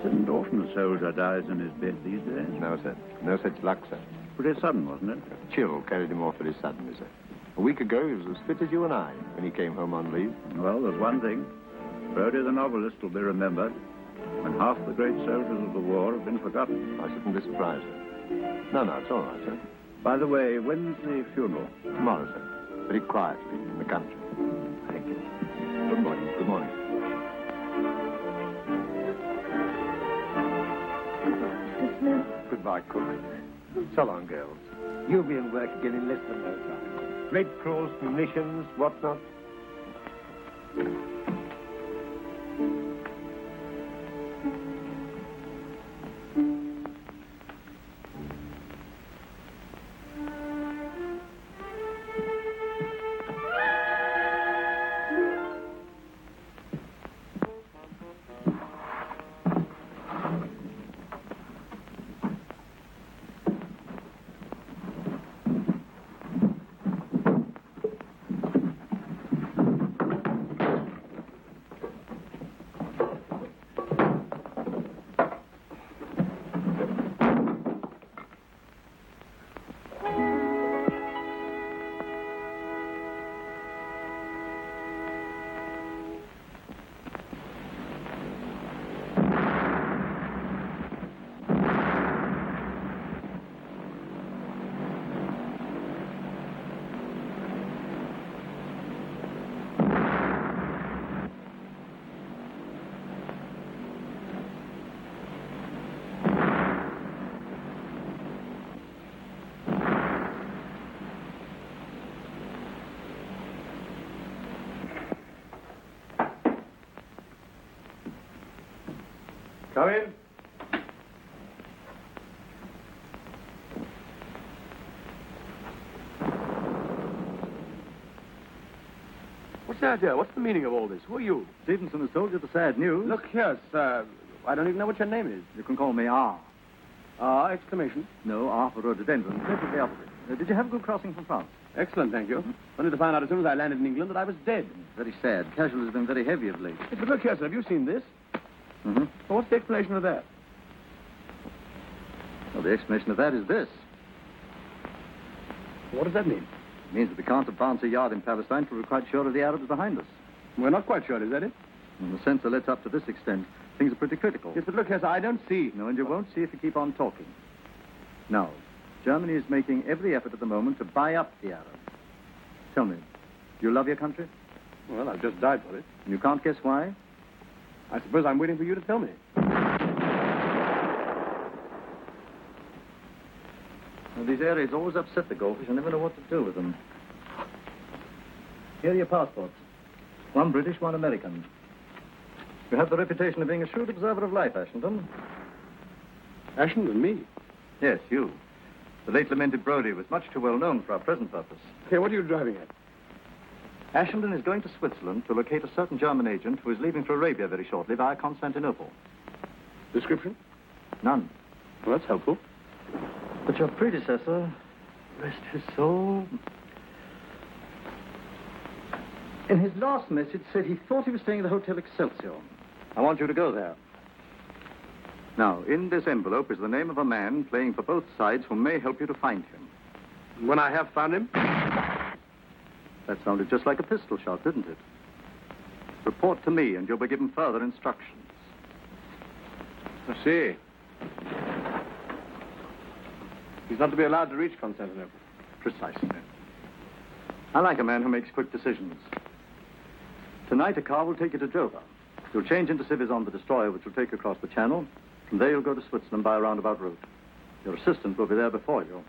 Isn't often a soldier dies in his bed these days? No, sir. No such luck, sir. Pretty sudden, wasn't it? A chill carried him off very suddenly, sir. A week ago, he was as fit as you and I when he came home on leave. Well, there's one thing. Brody the novelist will be remembered when half the great soldiers of the war have been forgotten. I shouldn't be surprised, sir. No, it's all right, sir. By the way, when's the funeral? Tomorrow, sir. Very quietly in the country. Thank you. Good morning. Good morning. Goodbye, Cook. So long, girls. You'll be in work again in less than no time. Red Cross, munitions, whatnot. Come in. What's the idea? What's the meaning of all this? Who are you? Stevenson has told you the sad news. Look here, sir. I don't even know what your name is. You can call me R. Exclamation. No, R for rhododendron. Simply the opposite. Did you have a good crossing from France? Excellent, thank you. Only to find out as soon as I landed in England that I was dead. Very sad. Casualties have been very heavy of late. But look here, sir. Have you seen this? Mm-hmm. Well, what's the explanation of that? Well, the explanation of that is this. What does that mean? It means that we can't advance a yard in Palestine till we're quite sure of the Arabs behind us. We're not quite sure, is that it? In the sense that it's up to this extent, things are pretty critical. Yes, but look here, sir, I don't see. No, and you won't see if you keep on talking. Now, Germany is making every effort at the moment to buy up the Arabs. Tell me, do you love your country? Well, I've just died for it. You can't guess why? I suppose I'm waiting for you to tell me. Well, these areas always upset the golfers. You never know what to do with them. Here are your passports. One British, one American. You have the reputation of being a shrewd observer of life, Ashington. Ashington, me? Yes, you. The late lamented Brodie was much too well known for our present purpose. Here, what are you driving at? Ashington is going to Switzerland to locate a certain German agent who is leaving for Arabia very shortly via Constantinople. Description? None. Well, that's helpful. But your predecessor, rest his soul, in his last message said he thought he was staying at the Hotel Excelsior. I want you to go there. Now, in this envelope is the name of a man playing for both sides who may help you to find him. When I have found him? That sounded just like a pistol shot, didn't it? Report to me, and you'll be given further instructions. I see. He's not to be allowed to reach Constantinople. Precisely. I like a man who makes quick decisions. Tonight, a car will take you to Dover. You'll change into civvies on the destroyer, which will take you across the channel. From there, you'll go to Switzerland by a roundabout route. Your assistant will be there before you.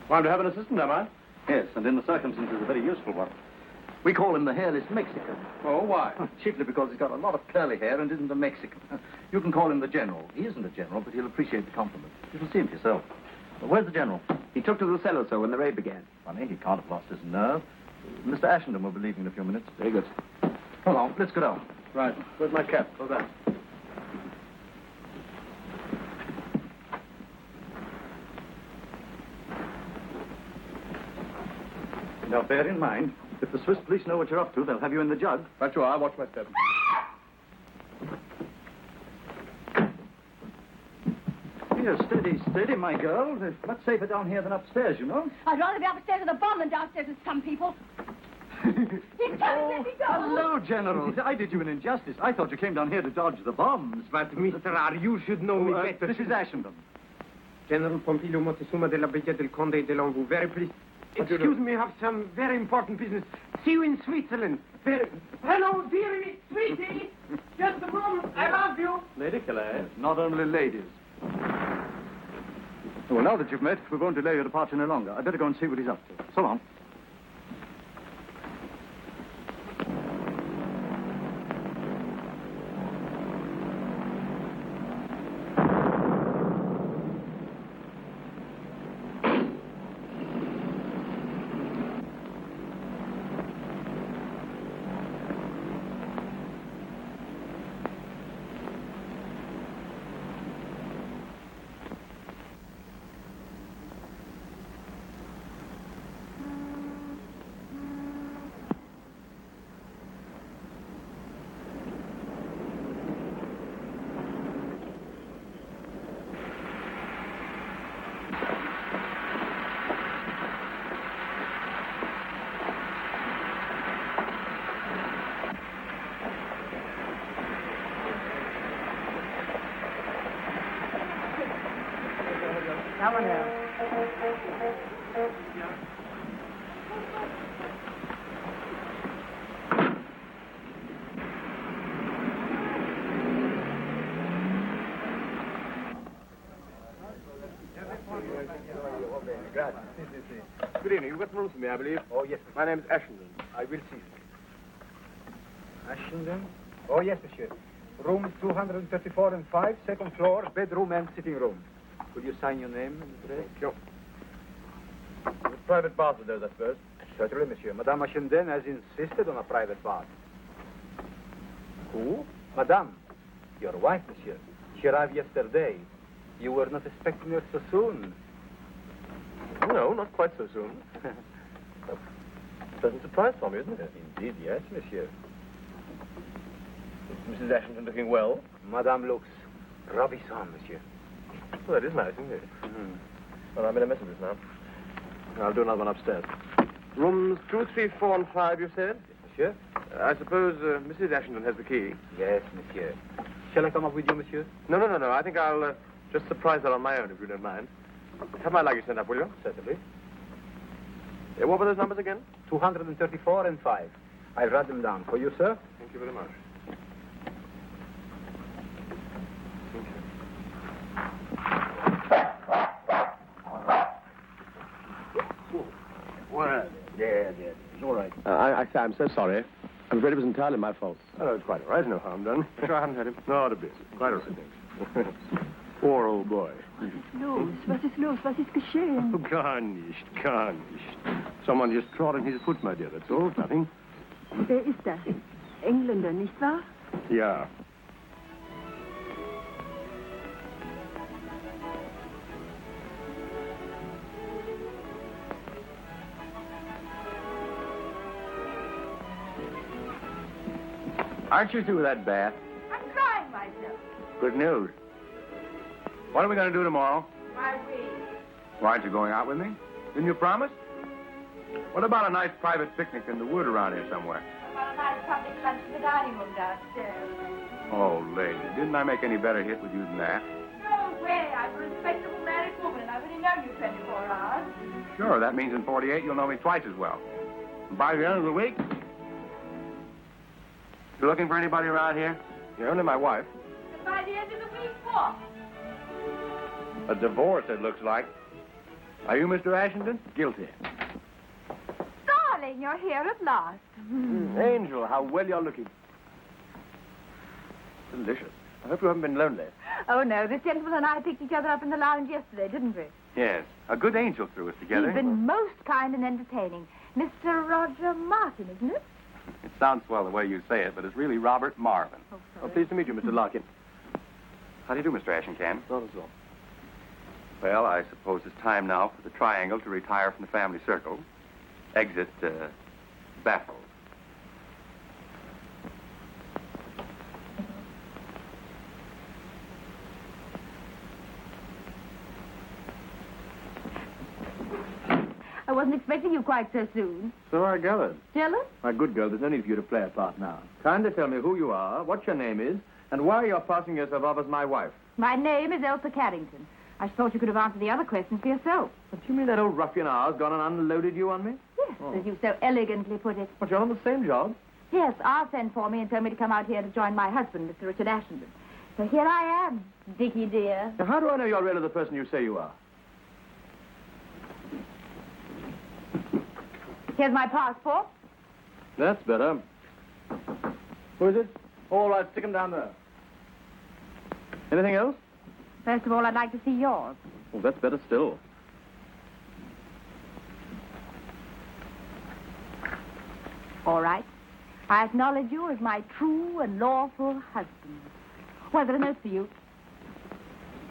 Well, I'm to have an assistant, am I? Yes, and in the circumstances, a very useful one. We call him the hairless Mexican. Oh, why? Chiefly because he's got a lot of curly hair and isn't a Mexican. You can call him the General. He isn't a general, but he'll appreciate the compliment. You shall see him for yourself. But where's the General? He took to the cellar, sir, when the raid began. Funny, he can't have lost his nerve. Mr. Ashenden will be leaving in a few minutes. Very good. Hold on, let's go down. Right. Where's my cap? Hold that. Now, bear in mind, if the Swiss police know what you're up to, they'll have you in the jug. Right you are. I'll watch my step. Here, steady, steady, my girl. It's much safer down here than upstairs, you know. I'd rather be upstairs with a bomb than downstairs with some people. He's coming, let me go. Hello, General. I did you an injustice. I thought you came down here to dodge the bombs. But, Mr. R., you should know me better. This is Ashenden. General Pompilio Montezuma de la Brigade del Conde de Longu. Very pleased. Excuse me, I have some very important business. See you in Switzerland. Very... Hello, dearie, sweetie. Just a moment. I love you. Lady Calais. Not only ladies. Well, now that you've met, we won't delay your departure any longer. I'd better go and see what he's up to. So long. Come on now. Good evening. You've got some rooms for me, I believe. Oh, yes. My name's Ashenden. I will see. Ashenden? Oh, yes, monsieur. Rooms 234 and 5, second floor, bedroom and sitting room. Could you sign your name and address? Sure. The private bath with those, I suppose. Certainly, monsieur. Madame Ashenden has insisted on a private bath. Who? Madame. Your wife, monsieur. She arrived yesterday. You were not expecting her so soon. No, not quite so soon. A pleasant surprise for me, isn't it? Indeed, yes, monsieur. Is Mrs. Ashenden looking well? Madame looks ravissant, monsieur. Well, that is nice, isn't it? Well, I'm in a mess of this now. I'll do another one upstairs. Rooms 2, 3, 4, and 5, you said? Yes, monsieur. I suppose Mrs. Ashenden has the key. Yes, monsieur. Shall I come up with you, monsieur? No. I think I'll just surprise her on my own, if you don't mind. Have my luggage sent up, will you? Certainly. What were those numbers again? 234 and 5. I'll write them down for you, sir. Thank you very much. Well, yeah. It's all right. I'm so sorry. I'm afraid it was entirely my fault. Oh, it's quite all right. No harm done. Sure, I haven't hurt him. Not a bit. Quite all right, thanks. Poor old boy. Los, was ist los? Was ist geschehen? Oh, gar nicht. Someone just trod on his foot, my dear. That's all. Nothing. Wer ist das? Engländer, nicht wahr? Ja. Aren't you through with that bath? I'm trying myself. Good news. What are we going to do tomorrow? My wig. Why aren't you going out with me? Didn't you promise? What about a nice private picnic in the wood around here somewhere? About a nice public lunch in the dining room downstairs. Oh, lady, didn't I make any better hit with you than that? No way. I'm a respectable married woman, and I've only known you 24 hours. Sure, that means in 48 you'll know me twice as well. And by the end of the week... You looking for anybody around here? You're only my wife. And by the end of the week, what? A divorce, it looks like. Are you Mr. Ashington? Guilty. Darling, you're here at last. Angel, how well you're looking. Delicious. I hope you haven't been lonely. Oh, no. This gentleman and I picked each other up in the lounge yesterday, didn't we? Yes. A good angel threw us together. He's been most kind and entertaining. Mr. Roger Martin, isn't it? It sounds swell the way you say it, but it's really Robert Marvin. Oh, sorry. Pleased to meet you, Mr. Larkin. How do you do, Mr. Ashington? Not at all. Well, I suppose it's time now for the triangle to retire from the family circle. Exit, baffled. I wasn't expecting you quite so soon. So I gathered. Jealous? My good girl, there's no need for you to play a part now. Kindly tell me who you are, what your name is, and why you're passing yourself off as my wife. My name is Elsa Carrington. I thought you could have answered the other questions for yourself. But you mean that old ruffian ours gone and unloaded you on me? Yes, as you so elegantly put it. But you're on the same job. Yes, R sent for me and told me to come out here to join my husband, Mr. Richard Ashington. So here I am, Dickie dear. Now, how do I know you're really the person you say you are? Here's my passport. That's better. Who is it? All right, stick him down there. Anything else? First of all, I'd like to see yours. Oh, that's better still. All right. I acknowledge you as my true and lawful husband. Well, there are notes for you.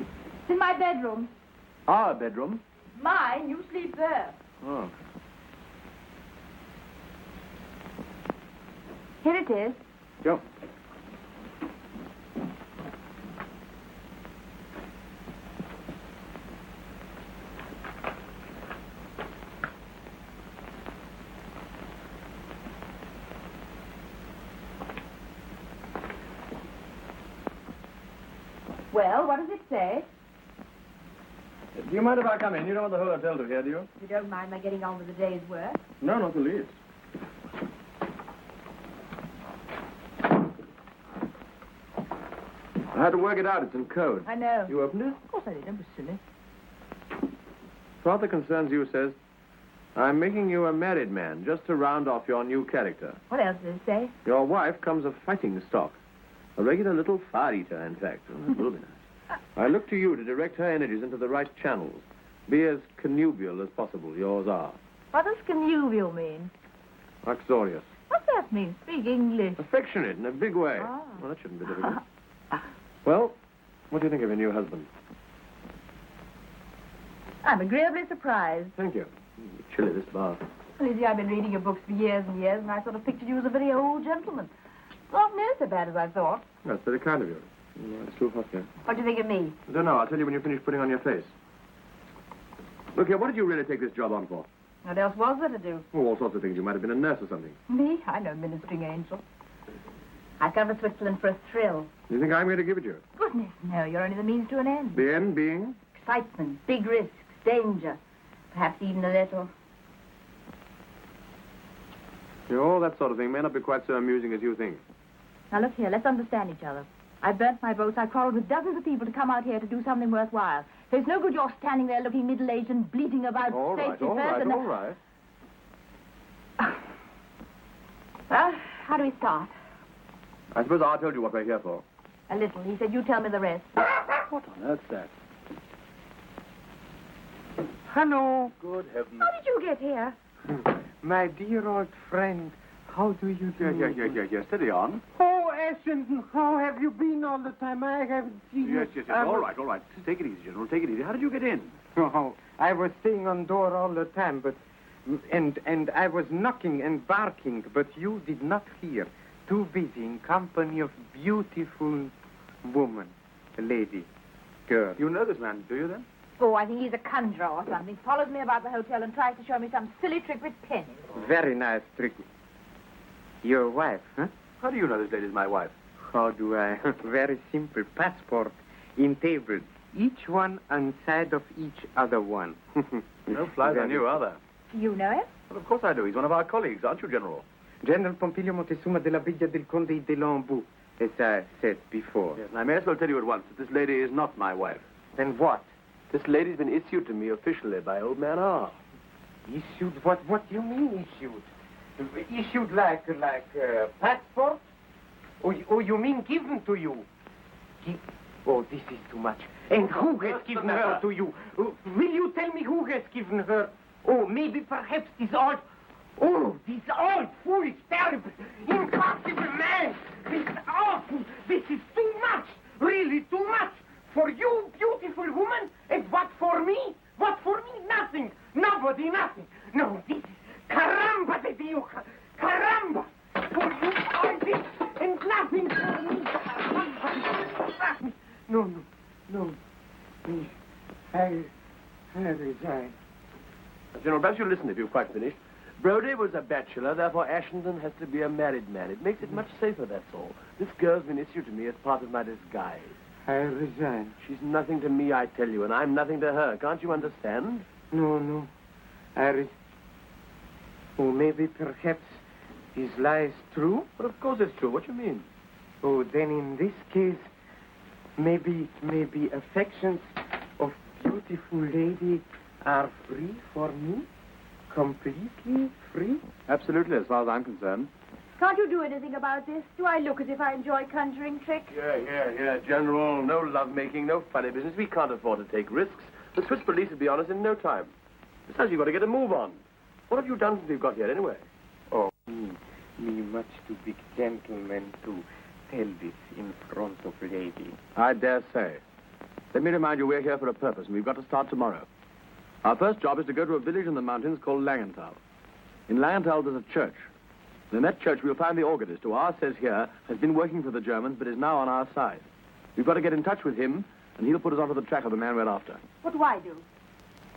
It's in my bedroom. Our bedroom? Mine, you sleep there. Oh. Here it is. Go. Well, what does it say? Do you mind if I come in? You don't want the whole hotel to hear, do you? If you don't mind my getting on with the day's work. No, not the least. I had to work it out. It's in code. I know. You opened it? Of course I did. Don't be silly. Father concerns you says, I'm making you a married man just to round off your new character. What else does it say? Your wife comes of fighting stock. A regular little fire-eater, in fact. Oh, that will be nice. I look to you to direct her energies into the right channels. Be as connubial as possible. Yours are. What does connubial mean? Uxorious. What's that mean? Speak English. Affectionate in a big way. Ah. Well, that shouldn't be difficult. Well, what do you think of your new husband? I'm agreeably surprised. Thank you. Chilly, this bath. Well, you see, I've been reading your books for years and years, and I sort of pictured you as a very old gentleman. Not near so bad as I thought. That's very kind of you. It's too hot here. What do you think of me? I don't know. I'll tell you when you finish putting on your face. Look here, what did you really take this job on for? What else was there to do? Oh, all sorts of things. You might have been a nurse or something. Me? I'm no ministering angel. I've come to Switzerland for a thrill. You think I'm going to give it you? Goodness, no, you're only the means to an end. The end being? Excitement, big risks, danger, perhaps even a little. You know, all that sort of thing may not be quite so amusing as you think. Now, look here, let's understand each other. I burnt my boats. I quarreled with dozens of people to come out here to do something worthwhile. So it's no good you're standing there looking middle-aged and bleating about All right, safety all first right, and... all right. Well, how do we start? I suppose I told you what we're here for. A little. He said, you tell me the rest. What on earth's that? Hello. Good heavens. How did you get here? My dear old friend, how do you do? Yeah. Steady on. Oh, Ashington, how have you been all the time? I haven't seen you. Yes. All right. Take it easy, General. Take it easy. How did you get in? Oh, I was staying on door all the time, but... And I was knocking and barking, but you did not hear. too busy in company of beautiful woman, lady, girl. You know this man, do you then? Oh, I think he's a conjurer or something. Follows me about the hotel and tries to show me some silly trick with pennies. Very nice trick. Your wife, huh? How do you know this lady's my wife? How do I? Very simple. Passport in table. Each one on side of each other one. No flies on you, are there? You know him? Well, of course I do. He's one of our colleagues, aren't you, General? General Pompilio Montezuma de la Villa del Conde de Lambeau, as I said before. Yes, and I may as well tell you at once that this lady is not my wife. Then what? This lady's been issued to me officially by old man R. Issued? What do you mean issued? Issued like passport? Or you mean given to you? Oh, this is too much. And who has given her to you? Will you tell me who has given her? Oh, maybe perhaps this old foolish, terrible, impossible man. This awful, this is too much. Really too much. For you, beautiful woman, and what for me? What for me? Nothing. Nobody, nothing. No, this is caramba de Dios. Caramba. For you, all this, and nothing for me. No. Please, I resign. General, perhaps you'll listen if you've quite finished. Brodie was a bachelor, therefore Ashenden has to be a married man. It makes it much safer, that's all. This girl's been issued to me as part of my disguise. I resign. She's nothing to me, I tell you, and I'm nothing to her. Can't you understand? No. Oh, maybe perhaps his lie is true? But of course it's true. What do you mean? Oh, then in this case, maybe affections of beautiful lady are free for me? Completely free? Absolutely, as far as I'm concerned. Can't you do anything about this? Do I look as if I enjoy conjuring tricks? Yeah, General. No lovemaking, no funny business. We can't afford to take risks. The Swiss police will be on us in no time. Besides, you've got to get a move on. What have you done since we've got here, anyway? Oh, me much too big gentleman to tell this in front of lady. I dare say. Let me remind you, we're here for a purpose, and we've got to start tomorrow. Our first job is to go to a village in the mountains called Langenthal. In Langenthal, there's a church. And in that church, we'll find the organist, who R says here has been working for the Germans, but is now on our side. We've got to get in touch with him, and he'll put us onto the track of the man we're after. What do I do?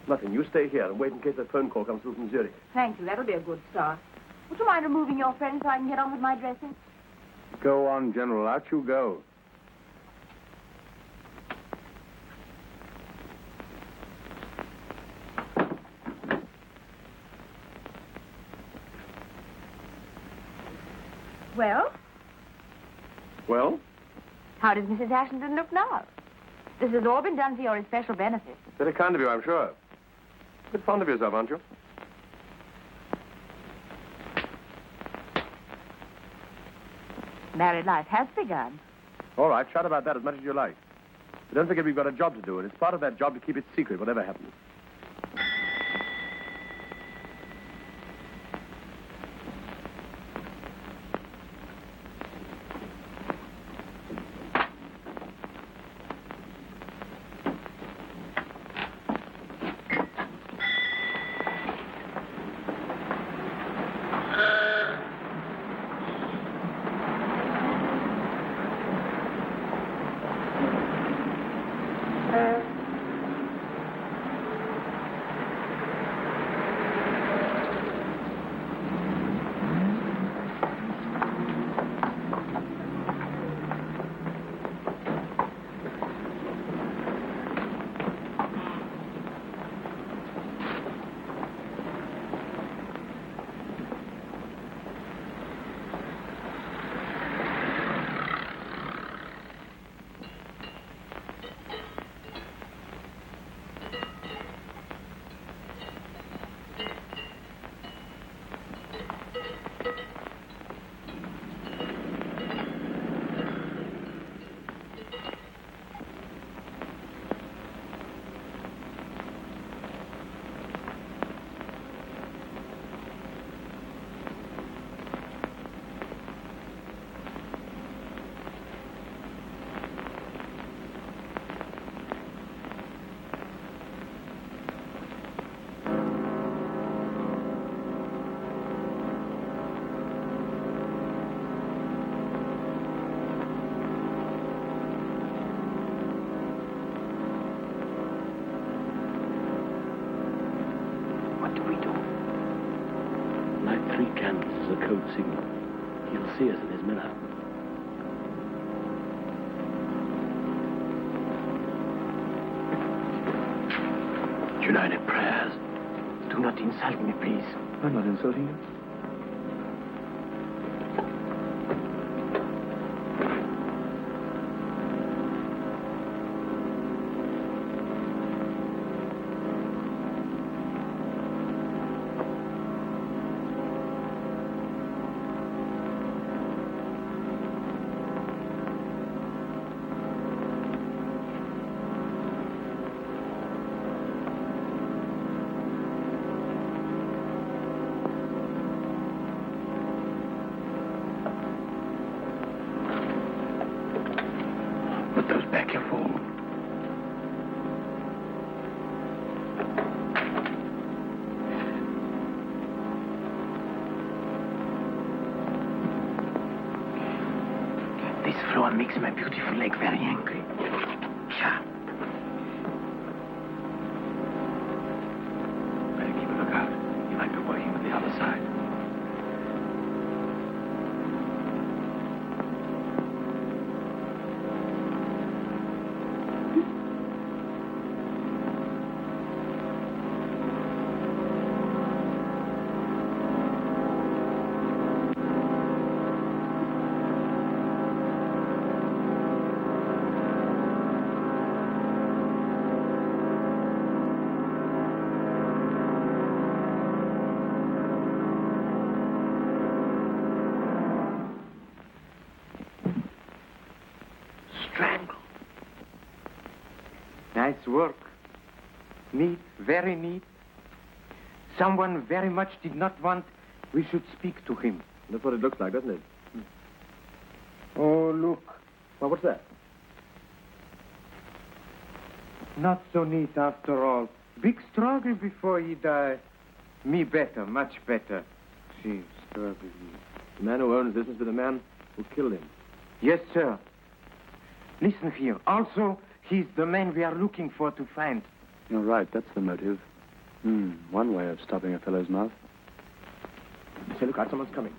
Nothing. You stay here and wait in case a phone call comes through from Zurich. Thank you. That'll be a good start. Would you mind removing your friend so I can get on with my dressing? Go on, General. Out you go. Well? Well? How does Mrs. Ashenden look now? This has all been done for your especial benefit. Very kind of you, I'm sure. A bit fond of yourself, aren't you? Married life has begun. All right, shout about that as much as you like. But don't forget we've got a job to do, and it's part of that job to keep it secret, whatever happens. What do we do? Light 3 candles as a code signal. He'll see us in his mirror. United prayers. Do not insult me, please. I'm not insulting you. Put those back, you fool. This floor makes my beautiful leg very angry. Psha. Better keep a lookout. He might be working with the other side. Strangle. Nice work. Neat, very neat. Someone very much did not want we should speak to him. That's what it looks like, doesn't it? Oh, look. Well, what's that? Not so neat after all. Big struggle before he died. Me better, much better. She struggling. The man who owns this is the man who killed him. Yes, sir. Listen here. Also, he's the man we are looking for to find. You're right, that's the motive. One way of stopping a fellow's mouth. Say, look out, someone's coming.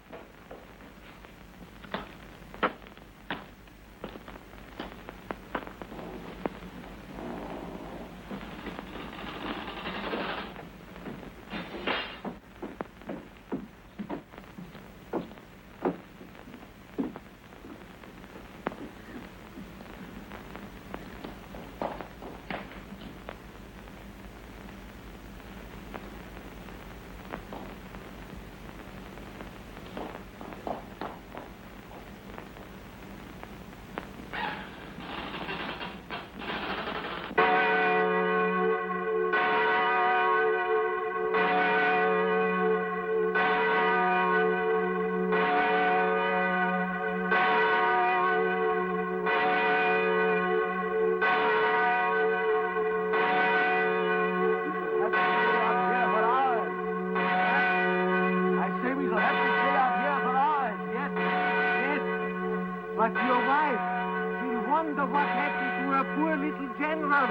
But your wife, she'll wonder what happened to her poor little general.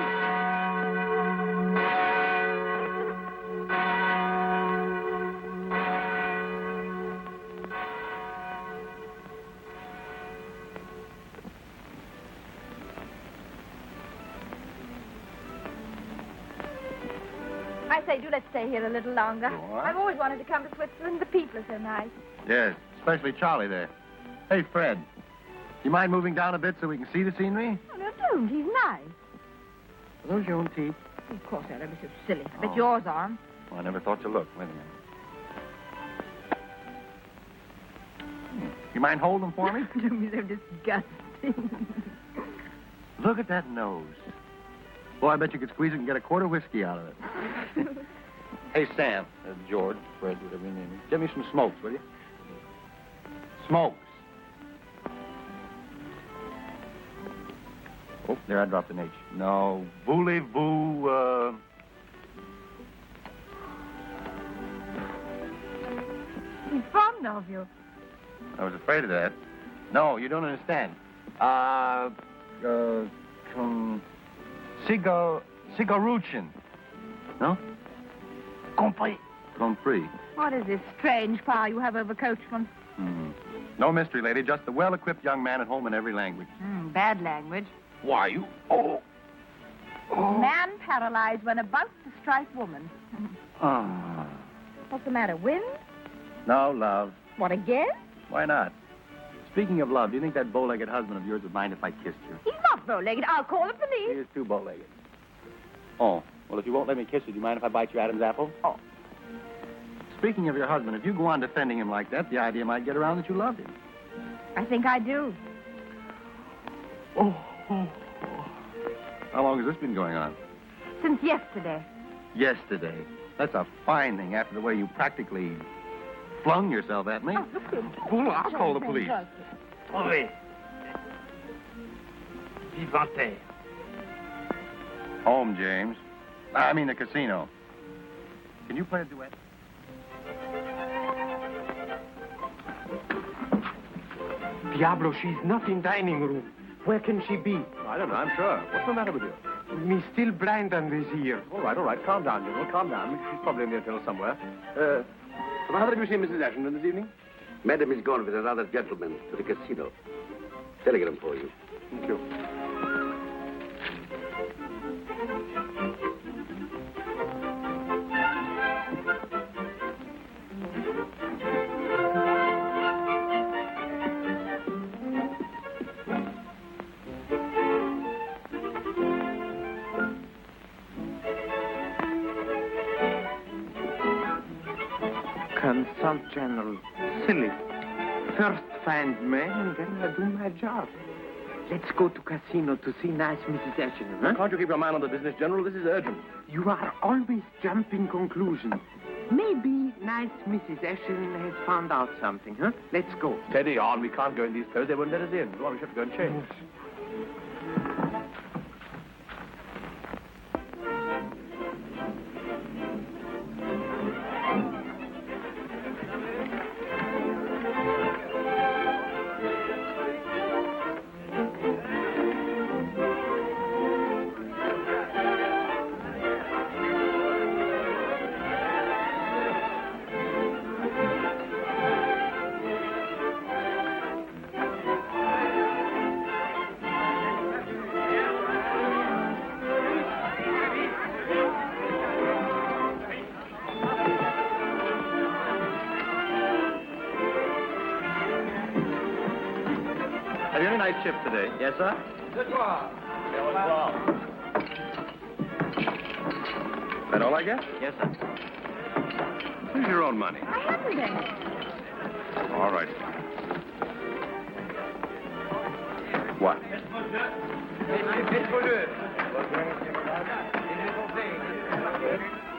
I say, do let's stay here a little longer. I've always wanted to come to Switzerland. The people are so nice. Yes, especially Charlie there. Hey, Fred, you mind moving down a bit so we can see the scenery? Oh, no, don't. He's nice. Are those your own teeth? Of course, they're ever so silly. I bet yours aren't. Well, I never thought to look. Wait a minute. You mind holding them for me? Don't be so disgusting. Look at that nose. Boy, I bet you could squeeze it and get a quart of whiskey out of it. Hey, Sam, George, Fred, whatever your name is. Get me some smokes, will you? Smokes. Oh, there, I dropped an H. No, voulez-vous, He's fond of you. I was afraid of that. No, you don't understand. Cigaruchin. No? Compris. Grand Prix. What is this strange power you have over coachmen? No mystery, lady. Just a well-equipped young man at home in every language. Bad language. Why, you... Oh. Man paralyzed when about to strike woman. What's the matter, wind? No, love. What, again? Why not? Speaking of love, do you think that bow-legged husband of yours would mind if I kissed you? He's not bow-legged. I'll call the He police. is too bow-legged. Oh, well, if you won't let me kiss you, do you mind if I bite your Adam's apple? Oh. Speaking of your husband, if you go on defending him like that, the idea might get around that you loved him. I think I do. Oh. How long has this been going on? Since yesterday. Yesterday. That's a fine thing after the way you practically flung yourself at me. Oh, look here. Well, I'll call the police. Oui. Vivante. Home, James. I mean the casino. Can you play a duet? Diablo, she's not in dining room. Where can she be? I don't know, I'm sure. What's the matter with you? Me still blind on this ear. All right. Calm down, General. Calm down. She's probably in the hotel somewhere. Have you seen Mrs. Ashington this evening? Madam is gone with another gentleman to the casino. Telegram for you. Thank you. Consult, General. Silly. First find man, and then I do my job. Let's go to casino to see nice Mrs. Ashington, huh? Can't you keep your mind on the business, General? This is urgent. You are always jumping conclusions. Maybe nice Mrs. Ashington has found out something, huh? Let's go. Steady on. We can't go in these clothes. They won't let us in. Well, we should go and change. Have you any night shift today? Yes, sir? That all I get? Yes, sir. Here's your own money. I haven't any. All right. What?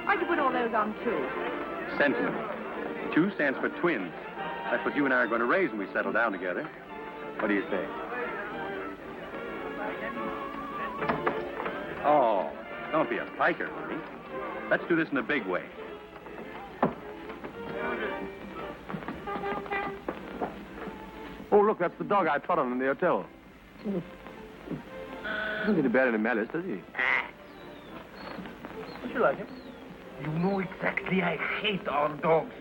Why'd you put all those on two? Sentiment. 2 stands for twins. That's what you and I are going to raise when we settle down together. What do you say? Oh, don't be a piker, honey. Let's do this in a big way. Oh, look, that's the dog I trod on in the hotel. Doesn't seem to bear any malice, does he? Don't you like him? You know exactly I hate our dogs.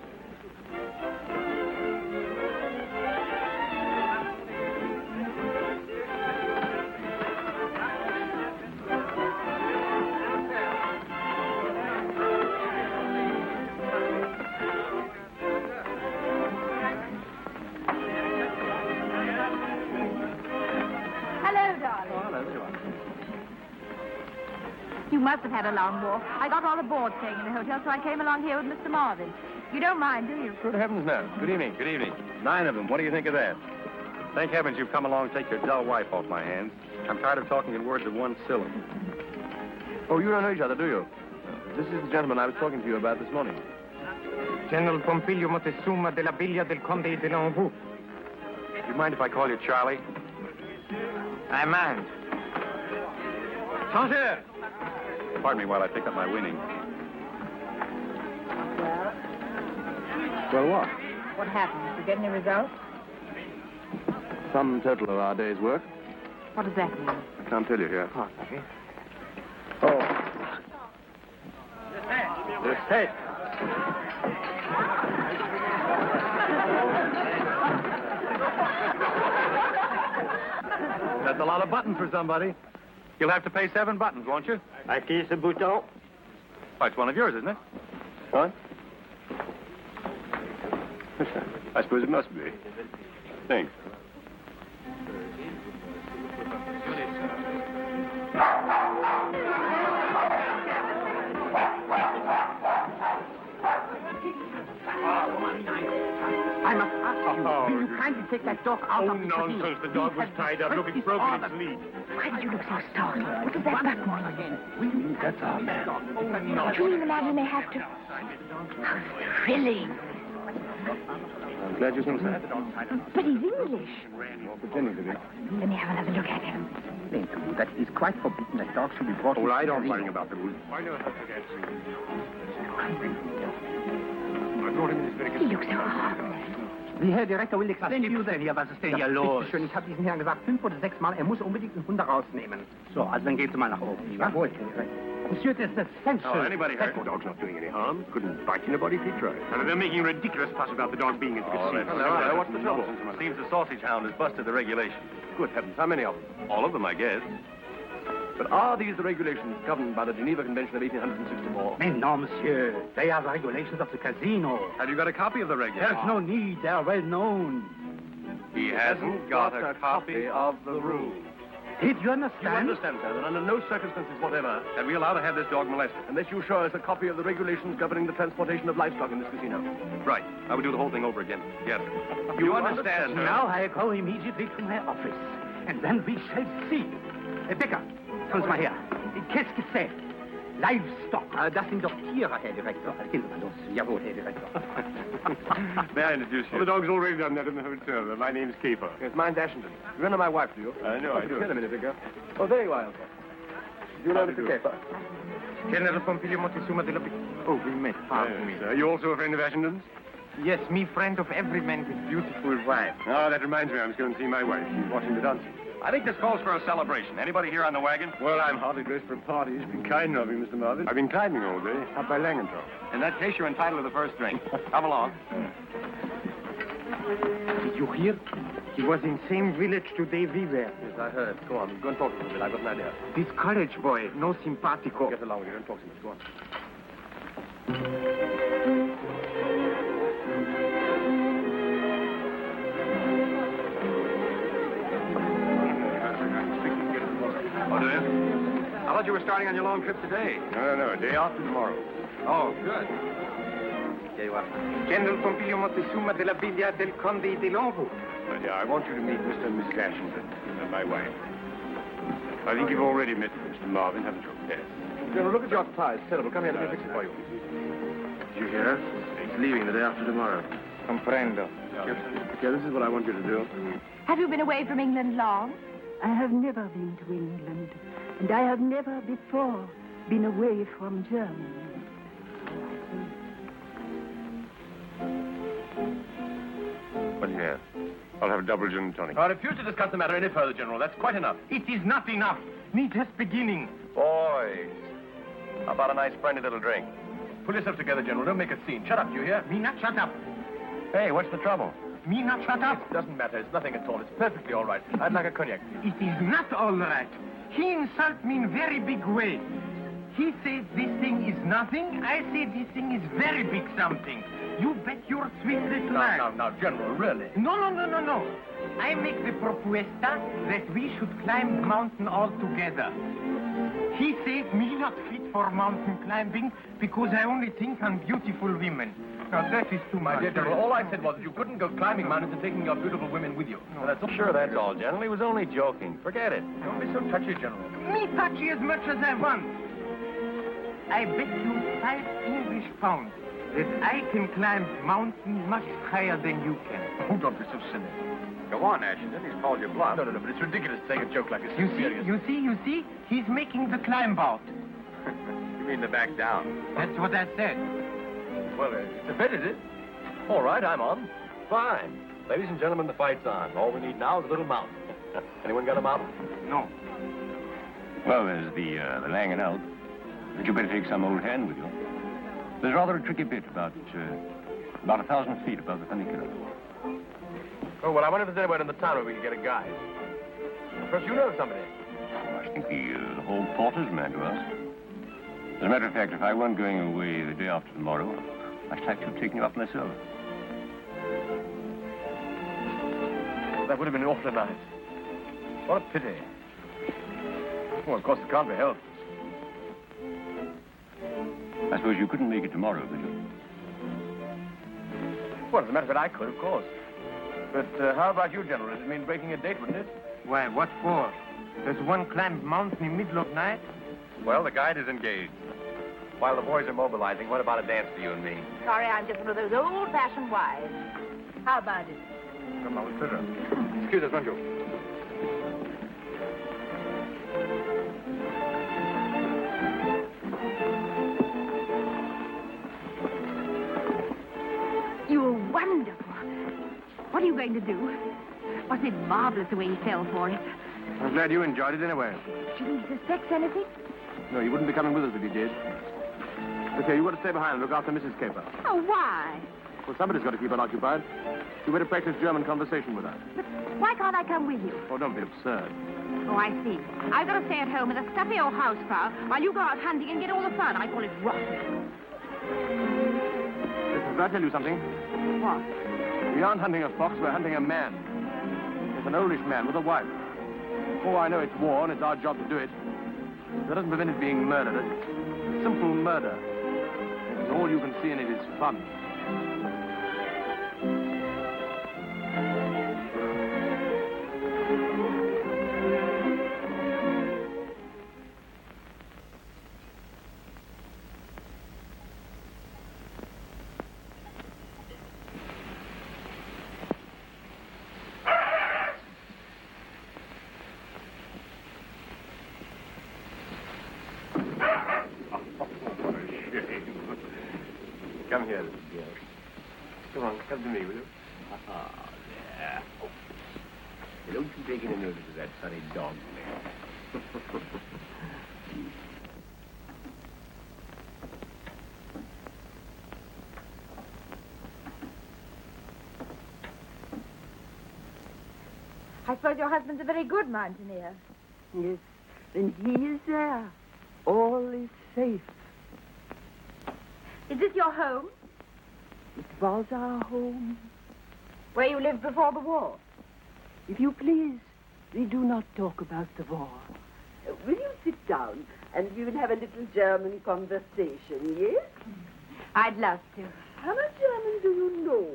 You must have had a long walk. I got all the board staying in the hotel, so I came along here with Mr. Marvin. You don't mind, do you? Good heavens, no. Good evening. Good evening. 9 of them. What do you think of that? Thank heavens you've come along to take your dull wife off my hands. I'm tired of talking in words of one syllable. Oh, you don't know each other, do you? This is the gentleman I was talking to you about this morning. General Pompilio Montezuma de la Villa del Conde de l'Anjou. Do you mind if I call you Charlie? I mind. Changeur! Pardon me while I pick up my winnings. Well, what? What happened? Did you get any results? Sum total of our day's work. What does that mean? I can't tell you here. Oh. The state. That's a lot of buttons for somebody. You'll have to pay 7 buttons, won't you? À qui ce bouton? Oh, it's one of yours, isn't it? What? I suppose it must be. Thanks. I must ask you, will you kindly take that dog out of the cabin? Nonsense. The dog was tied up. Look, it's broken its lead. Why did you look so startled? What is that button? Again. That's our man. Do you mean the man who may have to... How thrilling. I'm glad you think so. But he's English. Well, pretending to be. Let me have another look at him. Explain to you that it is quite forbidden that dogs should be brought Oh, I don't cabin. worry about the rules. I know how to get I brought him in this very He looks so harmless. Die Herr Direktor will explain to you then. Hier, was ist denn hier los? Schön, ich habe diesen Herrn gesagt 5 oder 6 Mal, er muss unbedingt einen Hund rausnehmen. So, also dann gehen Sie mal nach oben. Jawohl, Herr Direktor. Monsieur, there's an essential... Oh, anybody hurt? The dog's not doing any harm. Couldn't bite anybody if he tried. And they're making a ridiculous fuss about the dog being at the casino. Hello, what's the trouble? Seems the sausage hound has busted the regulations. Good heavens, how many of them? All of them, I guess. But are these the regulations governed by the Geneva Convention of 1864? Mais non, monsieur. They are the regulations of the casino. Have you got a copy of the regulations? There's no need. They are well known. He hasn't got a copy of the rules. Did you You understand? understand, sir, that under no circumstances whatever, Can we allow to have this dog molested? unless you show us a copy of the regulations governing the transportation of livestock in this casino. Right. I would do the whole thing over again. Yes. You understand, sir? Now I go immediately to my office, and then we shall see. Becker, kommen Sie mal her. Qu'est-ce que c'est? Livestock. Das sind doch Tiere, Herr Direktor. Gehen Sie mal los. Jawohl, Herr Direktor. May I introduce Well, you? the dog's already done that in the hotel. My name's Caper. Yes, mine's Ashington. You remember my wife, do you? I know, I do. Here a minute ago. Oh, there you are, Uncle. Do you know Mr. Caper? General Pompilio Montezuma de la... Oh, we met. Yes. Are you also a friend of Ashington's? Yes, me friend of every man with beautiful wife. Oh, that reminds me. I must go and see my wife. She's watching the dancing. I think this calls for a celebration. Anybody here on the wagon? Well, I'm hardly dressed for a party. It's been kind of you, Mr. Marvin. I've been climbing all day, up by Langenthal. In that case, you're entitled to the first drink. Come along. Did you hear? He was in same village today we were. Yes, I heard. Go on. Go and talk to him a bit. I've got an idea. This college boy, no simpatico. Get along with you. Don't talk so much. Go on. Oh, do you? I thought you were starting on your long trip today. No, a day after tomorrow. Oh, good. Here you are. General Pompilio Montezuma de la Villa del Conde de Longwood. But yeah, I want you to meet Mr. and Mrs. Ashington, my wife. I think you've already met Mr. Marvin, haven't you? Yes. General, look at your tie. It's terrible. Come here. Let me fix it for you. Did you hear? He's leaving the day after tomorrow. Comprendo. Yeah, this is what I want you to do. Have you been away from England long? I have never been to England, and I have never before been away from Germany. What do you have? I'll have a double gin and tonic. I refuse to discuss the matter any further, General. That's quite enough. It is not enough. Me just beginning. Boys, how about a nice friendly little drink? Pull yourself together, General. Don't make a scene. Shut up, do you hear? Me not shut up. Hey, what's the trouble? Me not shut up. It doesn't matter. It's nothing at all. It's perfectly all right. I'd like a cognac. It is not all right. He insult me in very big way. He says this thing is nothing. I say this thing is very big something. You bet your sweet little life. Now, General, really? No. I make the propuesta that we should climb the mountain all together. He says me not fit for mountain climbing because I only think on beautiful women. Now, that is too much. My dear General, all I said was that you couldn't go climbing mountains and taking your beautiful women with you. Well, that's sure, that's all, General. He was only joking. Forget it. Don't be so touchy, General. Me touchy as much as I want. I bet you 5 English pounds that I can climb mountains much higher than you can. Oh, don't be so silly. Go on, Ashington. He's called you bluff. No, but it's ridiculous to take a joke like this. You serious. see? He's making the climb out. You mean to back down? That's what I said. Well, it's a bet, is it? All right, I'm on. Fine. Ladies and gentlemen, the fight's on. All we need now is a little mountain. Anyone got a mountain? No. Well, there's the Langenthal. But you better take some old hand with you. There's rather a tricky bit about 1,000 feet above the funicular. Oh, well, I wonder if there's anywhere in the town where we can get a guide. Perhaps you know somebody. Oh, I think the hall porter's man to ask. As a matter of fact, if I weren't going away the day after tomorrow, I should like to have taken you up myself. That would have been awfully nice. What a pity. Well, of course, it can't be helped. I suppose you couldn't make it tomorrow, could you? Well, as a matter of fact, I could, of course. But how about you, General? Does it mean breaking a date, wouldn't it? Why, what for? Does one climb mountain in the middle of night? Well, the guide is engaged. While the boys are mobilizing, what about a dance for you and me? Sorry, I'm just one of those old-fashioned wives. How about it? Come on, with pleasure. Excuse us, won't you? You were wonderful. What are you going to do? Wasn't it marvelous the way he fell for it? I'm glad you enjoyed it anyway. Didn't he suspect anything? No, you wouldn't be coming with us if you did. Look here, you've got to stay behind and look after Mrs. Caper. Oh, why? Well, somebody's got to keep her occupied. You better practice German conversation with her. But why can't I come with you? Oh, don't be absurd. Oh, I see. I've got to stay at home with a stuffy old housefrau while you go out hunting and get all the fun. I call it rotten. Listen, can I tell you something? What? We aren't hunting a fox, we're hunting a man. It's an oldish man with a wife. Oh, I know it's war and it's our job to do it. That doesn't prevent it being murdered. It's simple murder. And all you can see in it is fun. Come here, little girl. Come on, come to me, will you? Ah, there. Oh. Hey, don't you take any notice of that funny dog there. I suppose your husband's a very good mountaineer. Yes, and he is there. All is safe. Is this your home? It was our home. Where you lived before the war? If you please, we do not talk about the war. Will you sit down and we will have a little German conversation, yes? I'd love to. How much German do you know?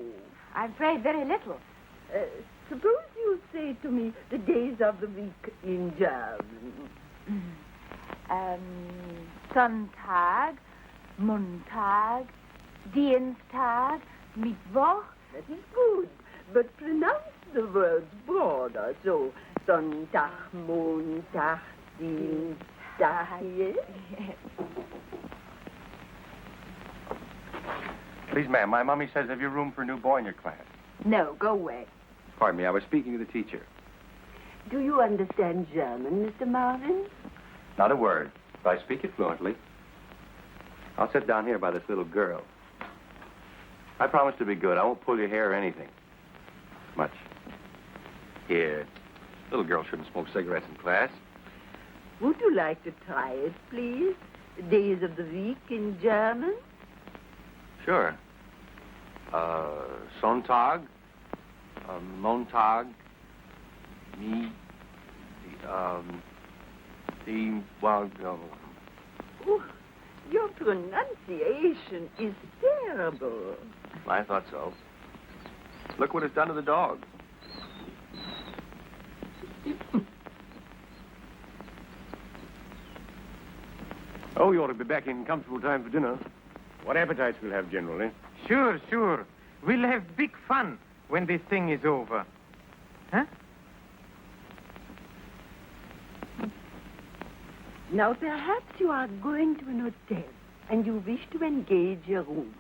I'm afraid very little. Suppose you say to me the days of the week in German. Sonntag, Montag, Dienstag, Mittwoch. That is good. But pronounce the words broader, so Sonntag, Montag, Dienstag, yes? Please, ma'am, my mummy says have you room for a new boy in your class? No, go away. Pardon me, I was speaking to the teacher. Do you understand German, Mr. Marvin? Not a word, but I speak it fluently. I'll sit down here by this little girl. I promise to be good. I won't pull your hair or anything. Much. Here. Little girl shouldn't smoke cigarettes in class. Would you like to try it, please? The days of the week in German? Sure. Sonntag, Montag, well, no. Oh, your pronunciation is terrible. I thought so. Look what it's done to the dog. Oh, you ought to be back in comfortable time for dinner. What appetites we'll have, General, eh? Sure, sure. We'll have big fun when this thing is over. Huh? Now, perhaps you are going to an hotel and you wish to engage a room.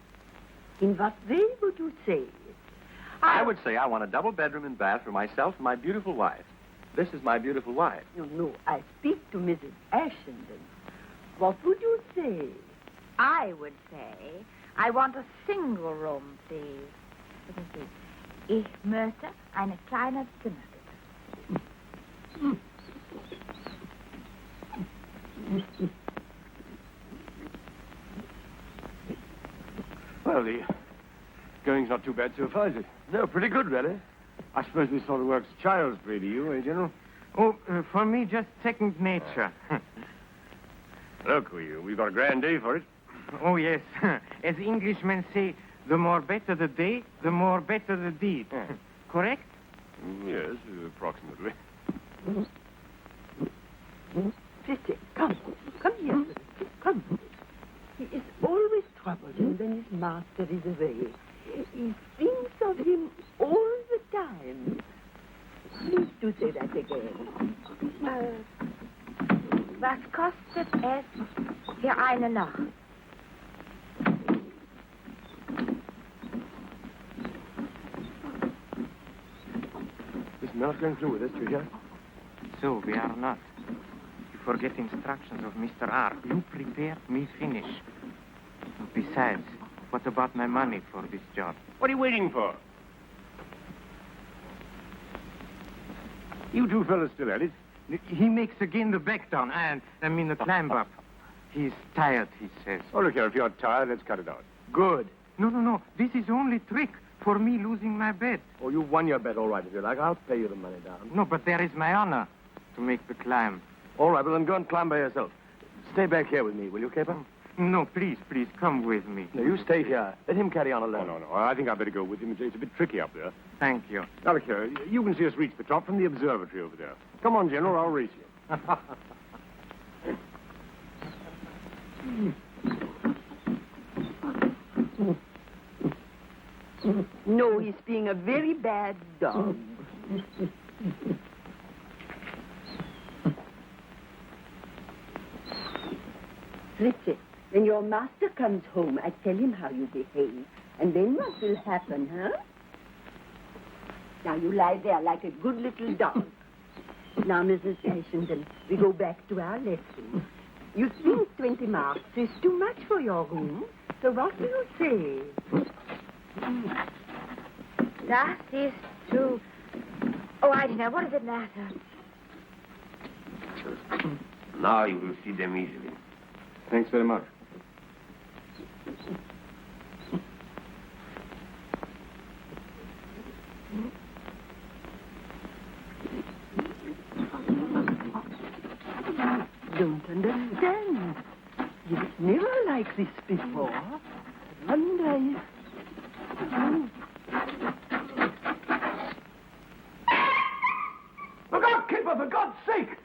In what way would you say it? I would say I want a double bedroom and bath for myself and my beautiful wife. This is my beautiful wife. No, I speak to Mrs. Ashenden. What would you say? I would say I want a single room, please. Let me see. Ich möchte eine kleine Zimmer, bitte. Well, the going's not too bad so far, is it? No, pretty good, really. I suppose this sort of work's child's play to you, eh, General? Oh, for me, just second nature. Look, we've got a grand day for it. Oh, yes. As Englishmen say, the more better the day, the more better the deed. Correct? Yes, approximately. Pretty, come here, Pretty, come. He is always troublesome when his master is away. He thinks of him all the time. Please do say that again. Was kostet es für eine Nacht? This not going through with us, Tricia. So, we are not. You forget instructions of Mr. R. You prepare, me finish. Besides, what about my money for this job? What are you waiting for? You two fellas still at it? He makes again the back down, and I mean the climb up. He's tired, he says. Oh, look here, if you're tired, let's cut it out. Good. No. This is only trick for me losing my bet. Oh, you've won your bet, all right, if you like. I'll pay you the money down. No, but there is my honor to make the climb. All right, well, then go and climb by yourself. Stay back here with me, will you, Caper? No, please, come with me. No, you stay here. Let him carry on alone. No. I think I'd better go with him. It's a bit tricky up there. Thank you. Now, look here, you can see us reach the top from the observatory over there. Come on, General, I'll race you. No, he's being a very bad dog. Richard, when your master comes home, I tell him how you behave. And then what will happen, huh? Now, you lie there like a good little dog. Now, Mrs. Ashenden, we go back to our lesson. You think 20 marks is too much for your room, so what do you say? Das ist true. Oh, I don't know. What does it matter? Now you will see them easily. Thanks very much. Don't understand. He was never like this before. One day. Look out, Caper, for God's sake!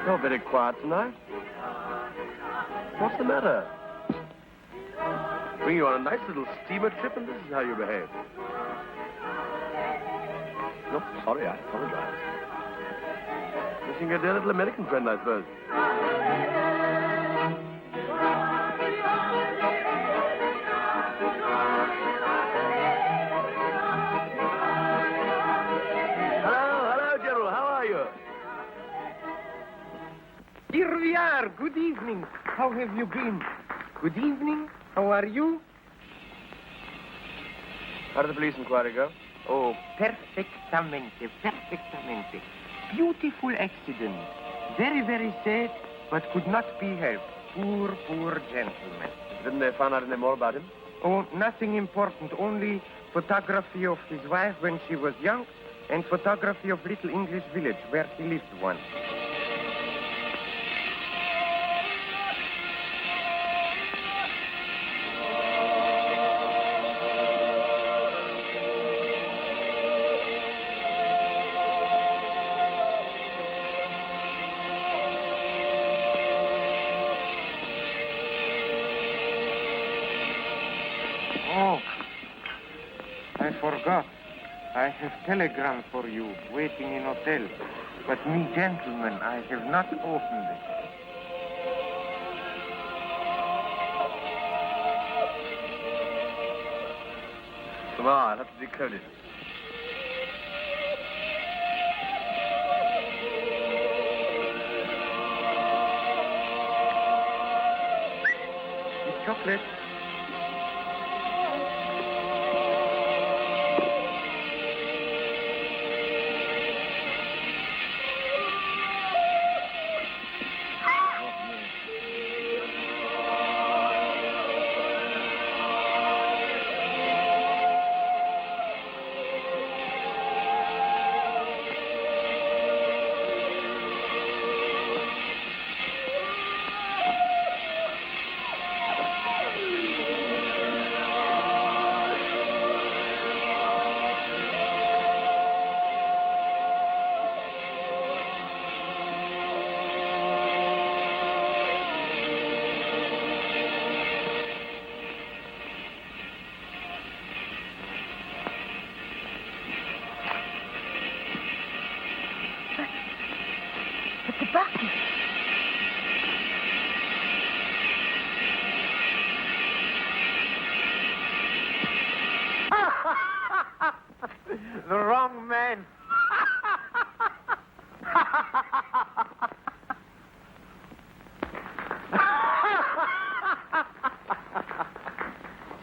You're very quiet tonight. What's the matter? Bring you on a nice little steamer trip, and this is how you behave. No, sorry, I apologize. Missing your dear little American friend, I suppose. Hello, General. How are you? Here we are. Good evening. How have you been? Good evening. How are you? How did the police inquiry go? Oh, perfectamente. Beautiful accident. Very, very sad, but could not be helped. poor, poor gentleman. Didn't they find out any more about him? Oh, nothing important. Only photography of his wife when she was young and photography of little English village where he lived once. Oh, I forgot. I have telegram for you waiting in hotel. But me, gentlemen, I have not opened it. Tomorrow, I'll have to decode it. This chocolate. But the bucket. The wrong man.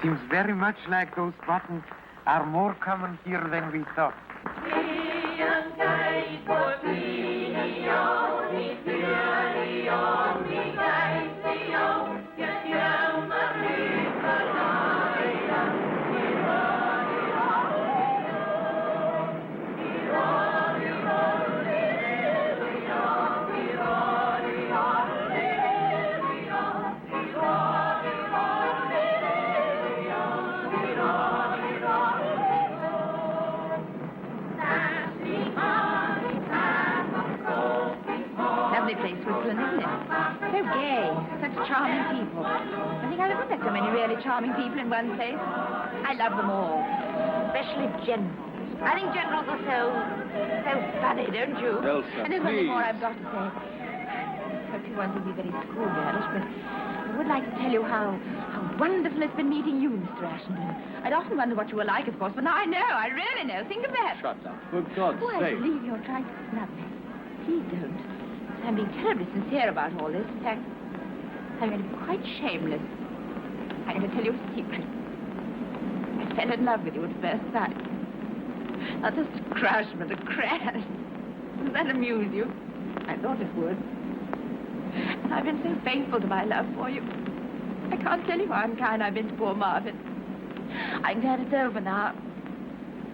Seems very much like those buttons are more common here than we thought. Place, Switzerland, isn't it? So gay, such charming people. I think I've ever met so many really charming people in one place. I love them all, especially generals. I think generals are so funny, don't you? Elsa, and there's nothing please. more I've got to say. I hope you won't be very schoolgirlish, but I would like to tell you how wonderful it's been meeting you, Mr. Ashenden. I'd often wondered what you were like, of course, but now I know. I really know. Think of that. Shut up. For God's Oh, I sake. believe you're trying to snub me. Please don't. I'm being terribly sincere about all this. In fact, I'm going to be quite shameless. I'm going to tell you a secret. I fell in love with you at first sight. Not just a crush, but a crash. Does that amuse you? I thought it would. And I've been so faithful to my love for you. I can't tell you how unkind I've been to poor Marvin. I'm glad it's over now.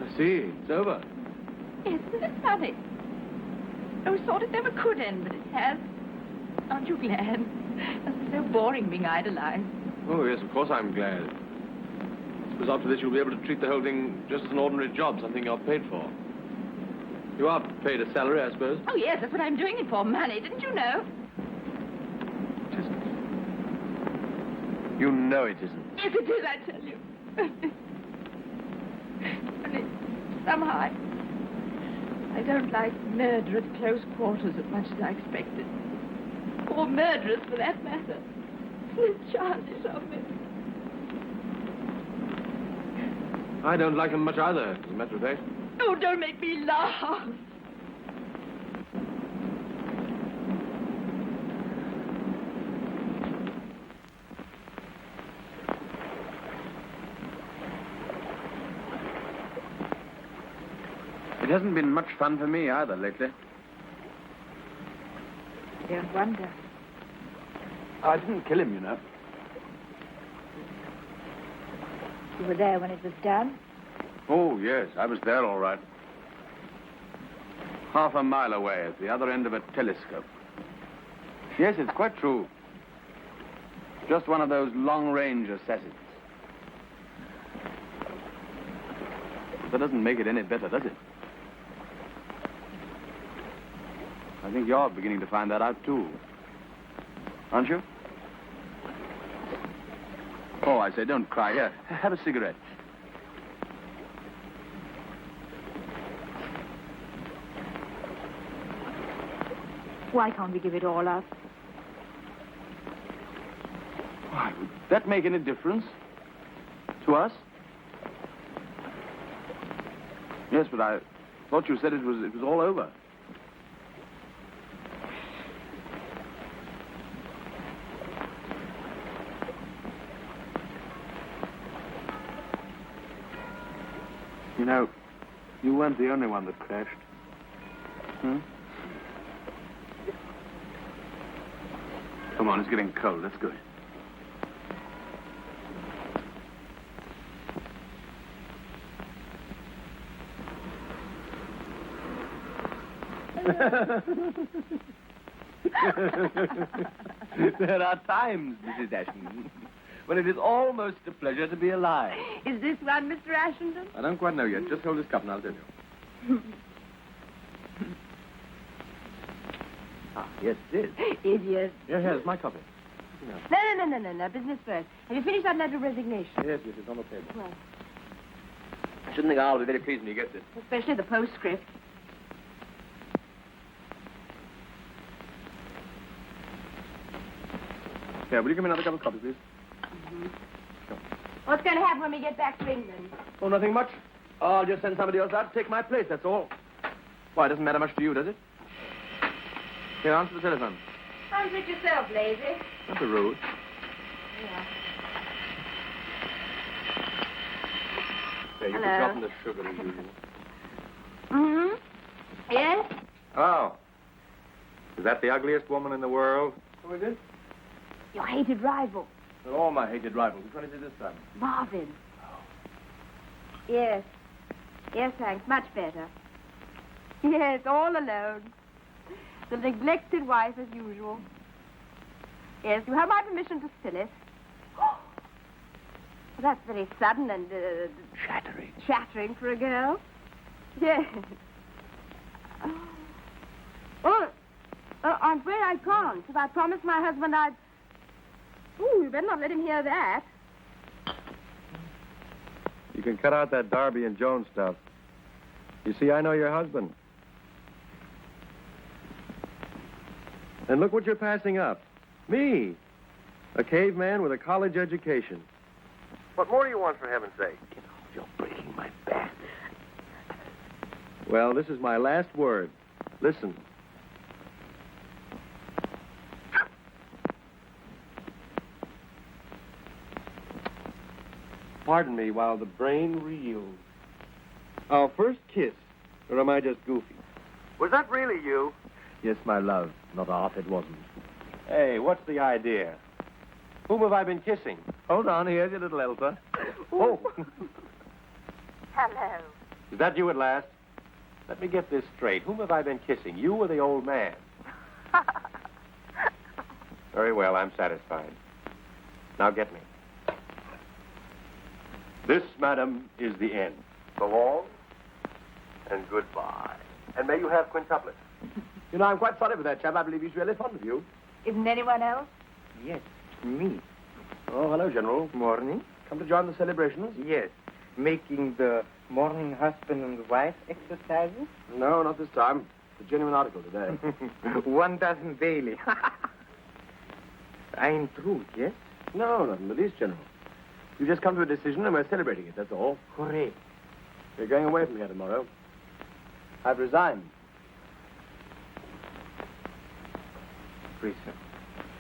I see. It's over. Yes, isn't it funny? I always thought it never could end, but it has. Aren't you glad? It's so boring being idolized. Oh, yes, of course I'm glad. Because after this, you'll be able to treat the whole thing just as an ordinary job, something you're paid for. You are paid a salary, I suppose? Oh, yes, that's what I'm doing it for, money. Didn't you know? It isn't. You know it isn't. Yes, it is, I tell you. Only somehow I don't like murder at close quarters as much as I expected. Or murderers, for that matter. It's childish of me. I don't like them much either, as a matter of fact. Oh, don't make me laugh. It hasn't been much fun for me either lately. I don't wonder. I didn't kill him, you know. You were there when it was done? Oh, yes, I was there, all right. Half a mile away at the other end of a telescope. Yes, it's quite true. Just one of those long-range assassins. That doesn't make it any better, does it? I think you're beginning to find that out, too. Aren't you? Oh, I say, don't cry. Here, have a cigarette. Why can't we give it all up? Why, would that make any difference? To us? Yes, but I thought you said it was all over. You know, you weren't the only one that crashed. Hmm? Come on, it's getting cold. Let's go. There are times, Mrs. Ashton, when it is almost a pleasure to be alive. Is this one, Mr. Ashenden? I don't quite know yet. Just hold this cup and I'll tell you. Yes, it is. Idiot. Yeah, here's my copy. No. Business first. Have you finished that letter of resignation? Yes, it's on the table. Well, I shouldn't think I'll be very pleased when he gets it. especially the postscript. Yeah, will you give me another cup of coffee, please? Sure. What's going to happen when we get back to England? Oh, nothing much. I'll just send somebody else out to take my place, that's all. Why, it doesn't matter much to you, does it? Here, answer the telephone. Answer it yourself, lazy. Not the road. Yeah. There, you've Hello. forgotten the sugar as usual. Mm-hmm. Yes? Oh. Is that the ugliest woman in the world? Who is it? Your hated rival, They're all my hated rivals. Which one is it this time? Marvin. Yes. Yes, thanks. Much better. Yes, all alone. The neglected wife as usual. Yes, you have my permission to spill it. Well, that's very sudden and... Shattering. Chattering for a girl. Yes. Oh, I'm afraid I can't. If I promised my husband I'd... Ooh, you better not let him hear that. You can cut out that Darby and Jones stuff. You see, I know your husband. And look what you're passing up. Me. A caveman with a college education. What more do you want, for heaven's sake? Get off, you're breaking my back. Well, this is my last word. Listen. Pardon me while the brain reels. Our first kiss, or am I just goofy? Was that really you? Yes, my love. Not off, it wasn't. Hey, what's the idea? Whom have I been kissing? Hold on, here's your little Elsa. Oh. Hello. Is that you at last? Let me get this straight. Whom have I been kissing, you or the old man? Very well, I'm satisfied. Now get me. This, madam, is the end. So long, and goodbye. And may you have quintuplets. You know, I'm quite sorry for that chap. I believe he's really fond of you. Isn't anyone else? Yes, me. Oh, hello, General. Morning. Come to join the celebrations? Yes. Making the morning husband and wife exercises? No, not this time. It's a genuine article today. 1 dozen daily. I'm true, yes? No, not in the least, General. You just come to a decision and we're celebrating it, that's all. Hooray. We're going away from here tomorrow. I've resigned.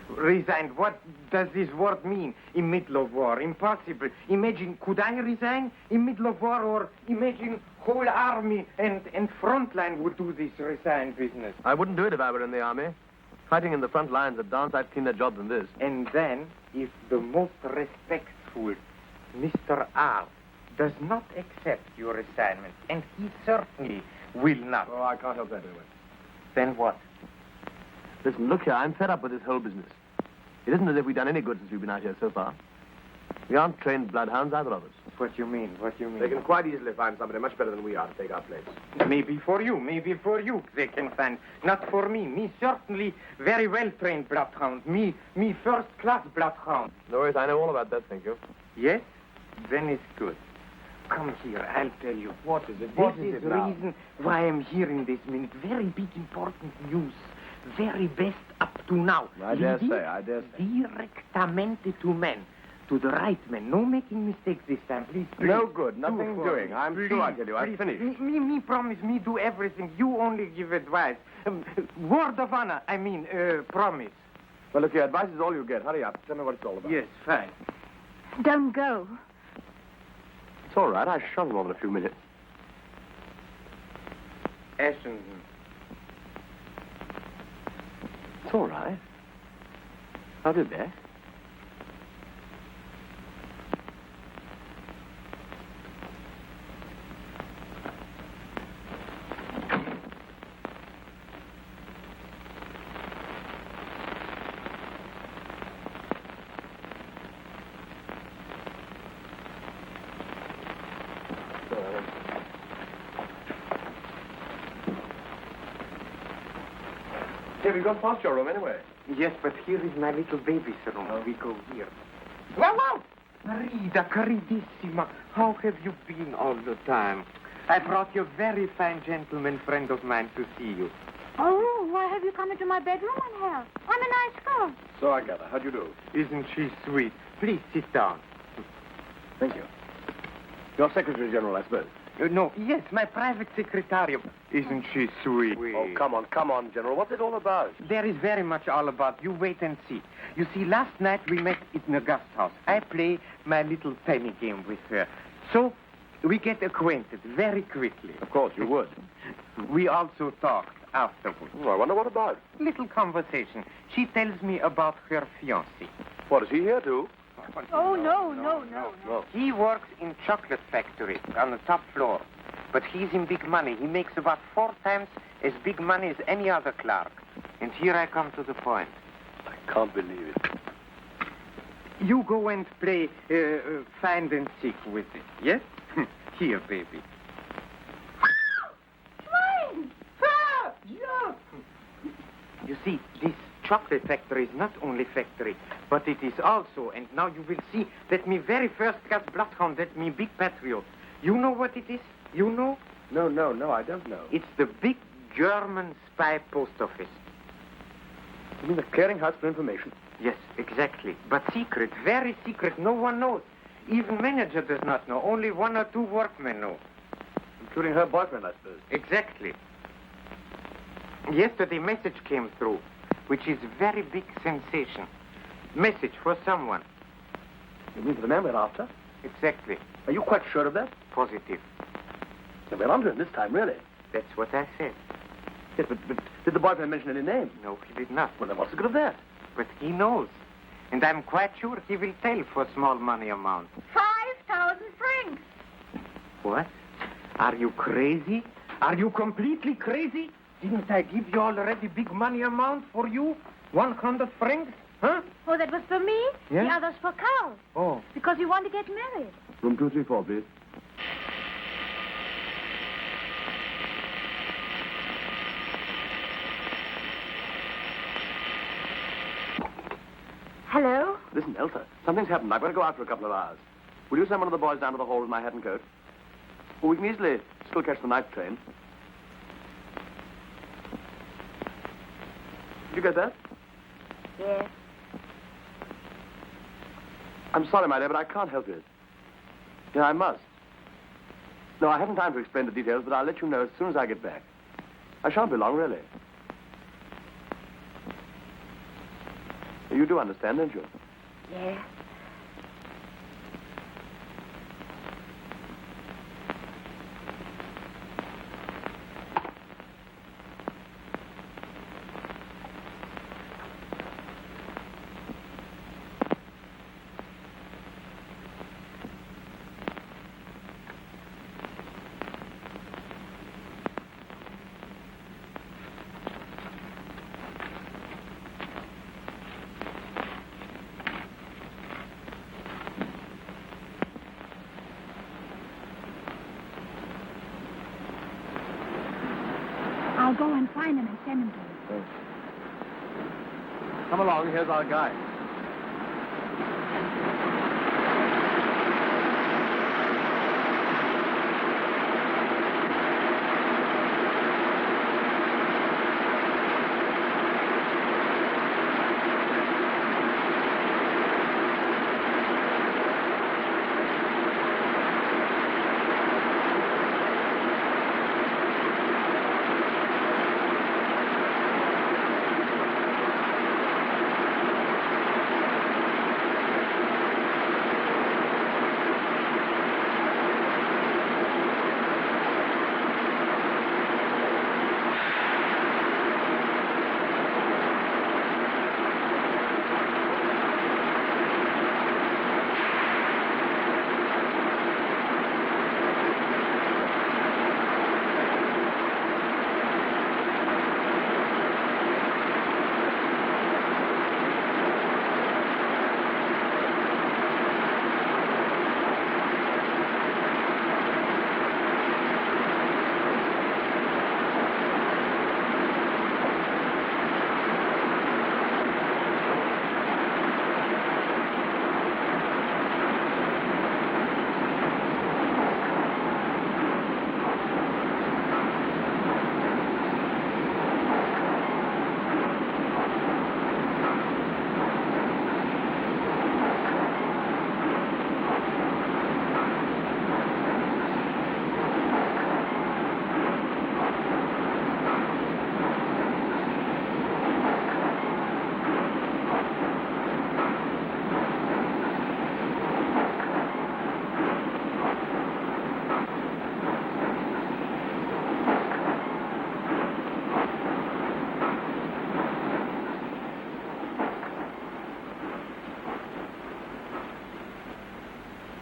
Resigned. What does this word mean? In middle of war. Impossible. Imagine, could I resign in middle of war, or imagine whole army and front line would do this resign business? I wouldn't do it if I were in the army. Fighting in the front lines are darn sight cleaner job than this. And then, if the most respectful Mr. R does not accept your assignment, and he certainly will not. Oh, I can't help that anyway. Then what? Listen, look here, I'm fed up with this whole business. It isn't as if we've done any good since we've been out here so far. We aren't trained bloodhounds, either of us. What do you mean? What do you mean? They can quite easily find somebody much better than we are to take our place. Maybe for you they can find. Not for me. Me certainly very well-trained bloodhound. Me first-class bloodhound. No worries, I know all about that, thank you. Yes? Then it's good. Come here, I'll tell you. What is it? This is the reason why I'm here in this minute. Very big, important news. Very best up to now. I dare say. Directamente to men. To the right man. No making mistakes this time, please. No good. Nothing doing. I'm sure I tell you. I've finished. Me promise. Me do everything. You only give advice. Word of honor. I mean, promise. Well, look here. Advice is all you get. Hurry up. Tell me what it's all about. Yes, fine. Don't go. It's all right. I shot him over in a few minutes. Ashton. It's all right. How did that? Hey, we've gone past your room anyway. Yes, but here is my little baby's room. We go here. Wow! Marida, caridissima, how have you been all the time? I brought you a very fine gentleman friend of mine to see you. Oh, why have you come into my bedroom, Angel? I'm a nice girl. So I gather. How'd you do? Isn't she sweet? Please sit down. Thank you. Your Secretary General, I suppose. No, yes, my private secretary. Isn't she sweet? Oh, come on, General. What's it all about? There is very much all about. You wait and see. You see, last night we met in the guest house. I play my little penny game with her. So we get acquainted very quickly. Of course, you would. We also talked afterwards. Oh, I wonder what about. Little conversation. She tells me about her fiancé. What, is he here, too? Oh, no. He works in chocolate factory on the top floor. But he's in big money. He makes about 4 times as big money as any other clerk. And here I come to the point. I can't believe it. You go and play find and seek with it, yes? Here, baby. Swine! Ah! Yeah. You see, this chocolate factory is not only factory, but it is also, and now you will see, that me very first-class bloodhound, that me big patriot. You know what it is? You know? No, I don't know. It's the big German spy post office. You mean the clearinghouse for information? Yes, exactly. But secret, very secret. No one knows. Even manager does not know. Only 1 or 2 workmen know. Including her boyfriend, I suppose. Exactly. Yesterday, message came through, which is very big sensation. Message for someone. You mean for the man we're after? Exactly. Are you quite sure of that? Positive. Yeah, we're onto him this time, really. That's what I said. Yes, but did the boyfriend mention any name? No, he did not. Well, then what's the good of that? But he knows. And I'm quite sure he will tell for small money amount. 5,000 francs. What? Are you crazy? Are you completely crazy? Didn't I give you already big money amount for you? 100 francs? Huh? Oh, that was for me? Yeah? The other's for Carl. Oh. Because you want to get married. Room 234, please. Hello? Listen, Elsa, something's happened. I've got to go out for a couple of hours. Will you send one of the boys down to the hall with my hat and coat? Well, we can easily still catch the night train. Did you get that? Yes. I'm sorry, my dear, but I can't help it. Yeah, I must. No, I haven't time to explain the details, but I'll let you know as soon as I get back. I shan't be long, really. You do understand, don't you? Yes. go and find him and send him to you. Come along, here's our guide.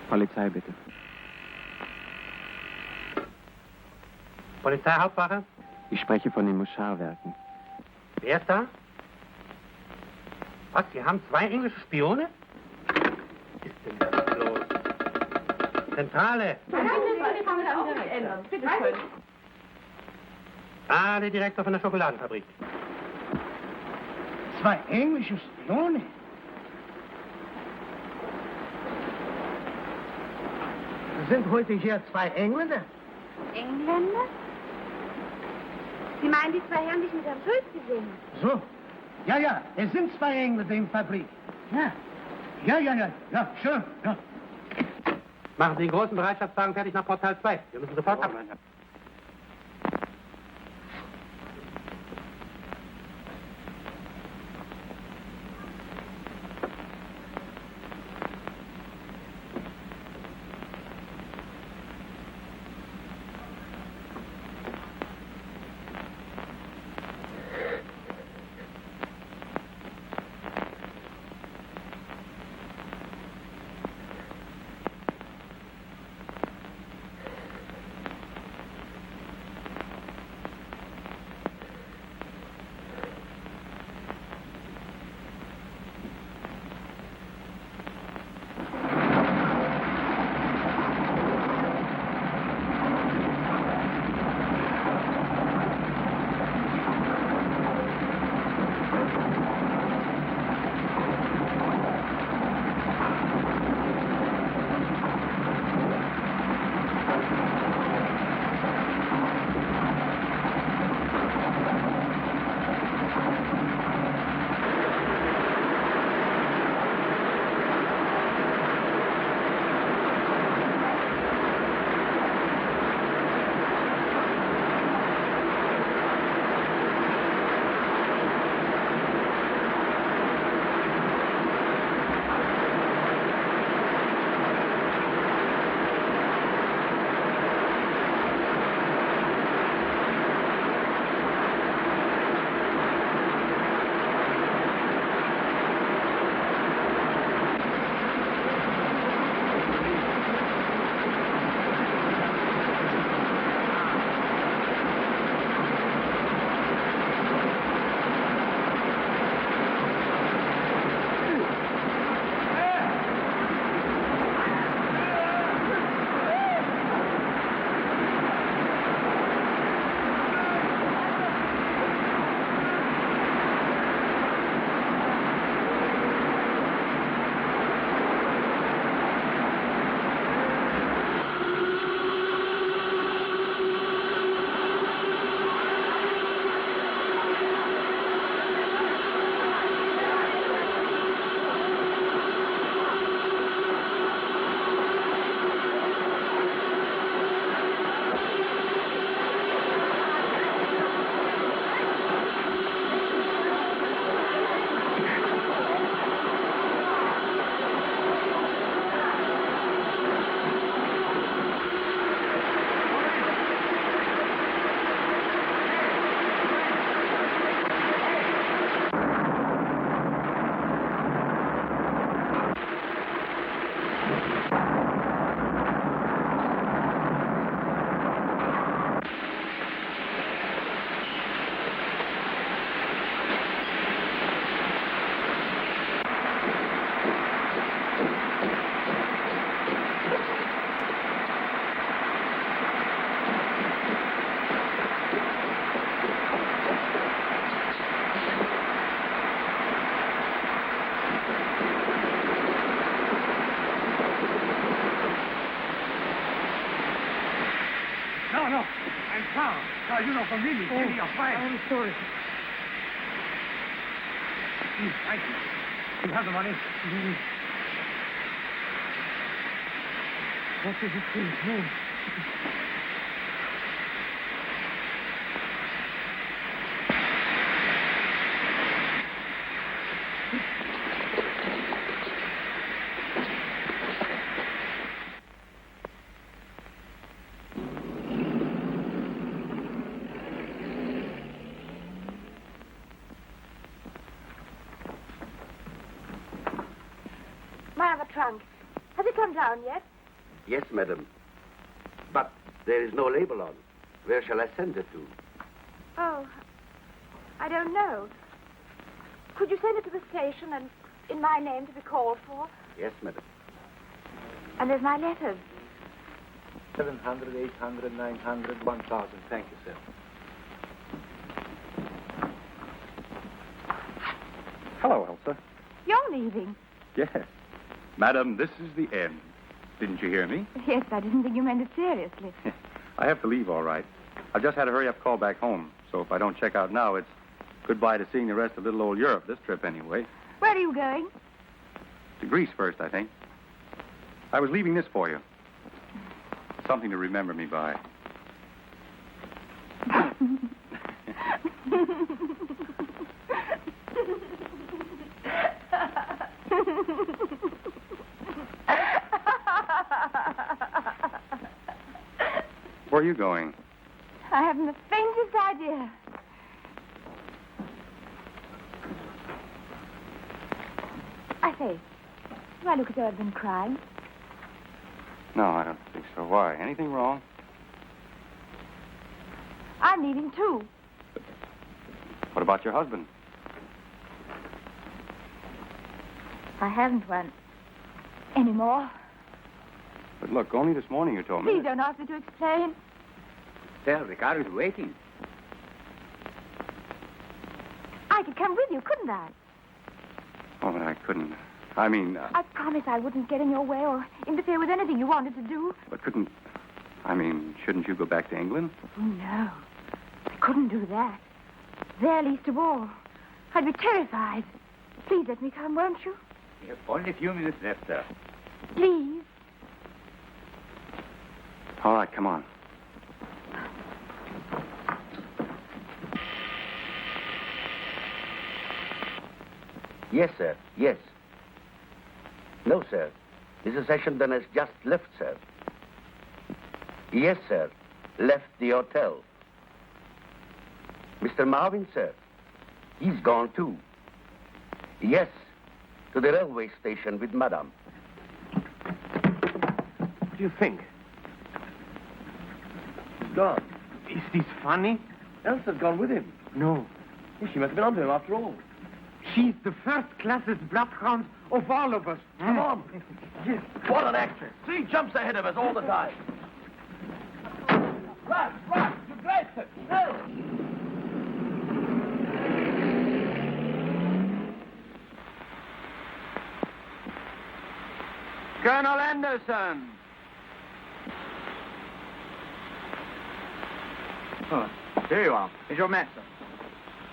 Polizei, bitte. Polizeihauptwache? Ich spreche von den Muscharwerken. Wer ist da? Was, Sie haben 2 englische Spione? Was ist denn das los? Zentrale! Bitte schön. Ah, der Direktor von der Schokoladenfabrik. 2 englische Spione? Sind heute hier 2 Engländer? Engländer? Sie meinen die 2 Herren, die ich mit Herrn Schulz gesehen habe? So. Ja, es sind 2 Engländer in der Fabrik. Ja. Ja, schön. Ja. Machen Sie den großen Bereitschaftswagen fertig nach Portal 2. Wir müssen sofort ab. no. I'm Carl. Carl, you know from really, really your friend. I'm sorry. Please, thank you. You have the money? What does it say? My other trunk. Has it come down yet? Yes, madam. But there is no label on. Where shall I send it to? Oh, I don't know. Could you send it to the station and in my name to be called for? Yes, madam. And there's my letters. 700, 800, 900, 1,000. Thank you, sir. Hello, Elsa. You're leaving. Yes. Madam, this is the end. Didn't you hear me? Yes, I didn't think you meant it seriously. I have to leave, all right. I've just had a hurry-up call back home, so if I don't check out now, it's goodbye to seeing the rest of little old Europe, this trip anyway. Where are you going? To Greece first, I think. I was leaving this for you. Something to remember me by. Where are you going? I haven't the faintest idea. I say, do I look as though I've been crying? No, I don't think so. Why? Anything wrong? I'm leaving, too. What about your husband? I haven't one. Anymore. But look, only this morning you told me. Please don't ask me to explain. Sir, the car is waiting. I could come with you, couldn't I? Oh, but I couldn't. I mean... I promised I wouldn't get in your way or interfere with anything you wanted to do. But couldn't... I mean, shouldn't you go back to England? Oh, no. I couldn't do that. There least of all. I'd be terrified. Please let me come, won't you? We have only a few minutes left, sir. Please. All right, come on. Yes, sir. Yes. No, sir. Mrs. Ashenden has just left, sir. Yes, sir. Left the hotel. Mr. Marvin, sir. He's gone, too. Yes. To the railway station with Madame. What do you think? He's gone. Is this funny? Elsa's gone with him. No. Well, she must have been onto him after all. She's the first-classest bloodhound of all of us. Come on. Yes. What an actress. See, jumps ahead of us all the time. Right, you guys, no. Colonel Anderson. Oh, here you are. Is your master?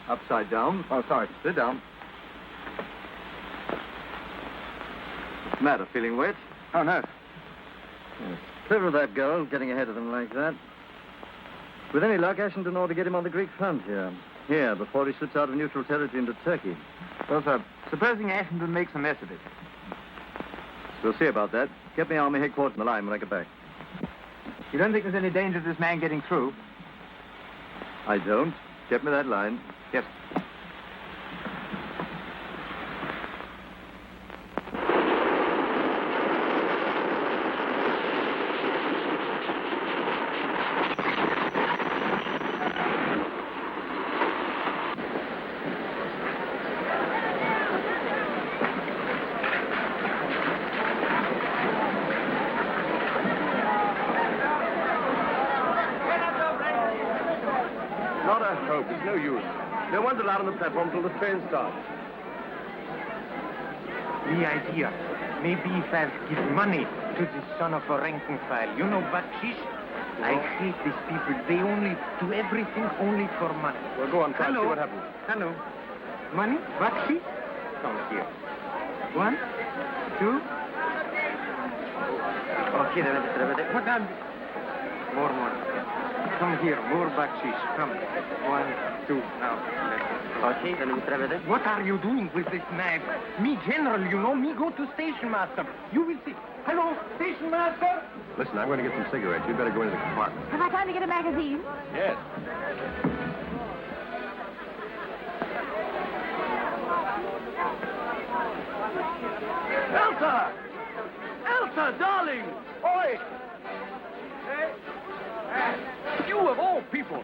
Upside down. Oh, sorry. Sit down. What's the matter? Feeling wet? Oh, no. Yes. Clever of that girl, getting ahead of them like that. With any luck, Ashenden ought to get him on the Greek front here. Here, before he slips out of neutral territory into Turkey. Well, sir, supposing Ashenden makes a mess of it. We'll see about that. Get me army headquarters in the line when I get back. You don't think there's any danger of this man getting through? I don't. Get me that line. Yes. Not a hope. It's no use. No one's allowed on the platform till the train starts. The idea. Maybe if I give money to the son of a rank and file, you know, bakshish, I hate these people. They only do everything only for money. Well, go on, try and see what happens. Hello. Money? Bakshi? Come here. 1, 2. Okay, what on? More. Come here, more bakshish. Come. 1, 2. Now. Okay, what are you doing with this knife? Me, General, you know, me go to station master. You will see. Hello, station master? Listen, I'm going to get some cigarettes. You'd better go into the compartment. Have I time to get a magazine? Yes. Elsa! Elsa, darling! Oi! You of all people!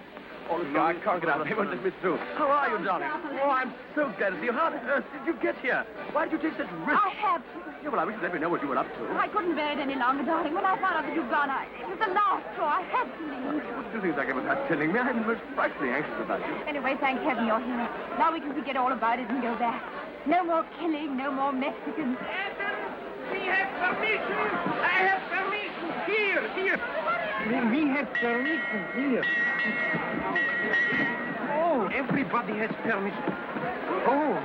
Oh, look, I can't get out. They won't let me through. How are you, darling? Oh, I'm so glad to see you. How on earth did you get here? Why did you take such risks? I have to. Yeah, well, I wish you'd let me know what you were up to. I couldn't bear it any longer, darling. When I found out that you'd gone, it was the last straw. I had to leave. What did you think I was not telling me? I'm most frightfully anxious about you. Anyway, thank heaven you're here. Now we can forget all about it and go back. No more killing, no more Mexicans. We have permission. I have permission. Here. We have permission here. Oh, everybody has permission. Oh,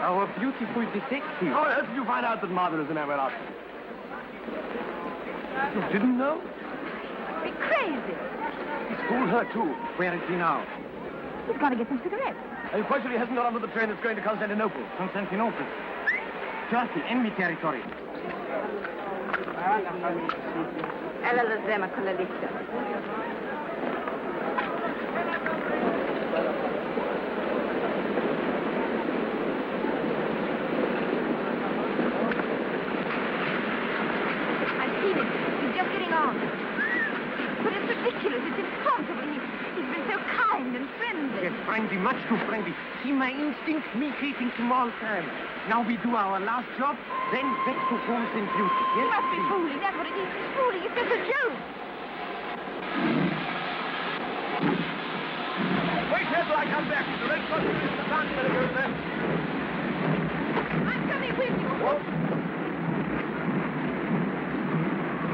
our beautiful detective. How on earth did you find out that Martha is in our office? You didn't know? Be crazy. He schooled her, too. Where is he now? He's got to get some cigarettes. Are you quite sure he hasn't got onto the train that's going to Constantinople? Constantinople. Turkey, enemy territory. Ella la zema con la lista. I've seen him. He's just getting on. But it's ridiculous. It's impossible. He's been so kind and friendly. Yes, friendly, much too friendly. See my instinct, me hating him all time. Now we do our last job, then back to homes and beauty. Yes? You must be fooling. That's what it is. It's fooling. It's just a joke. Wait here till I come back. The red cross is the dance better go there. I'm coming with you. What?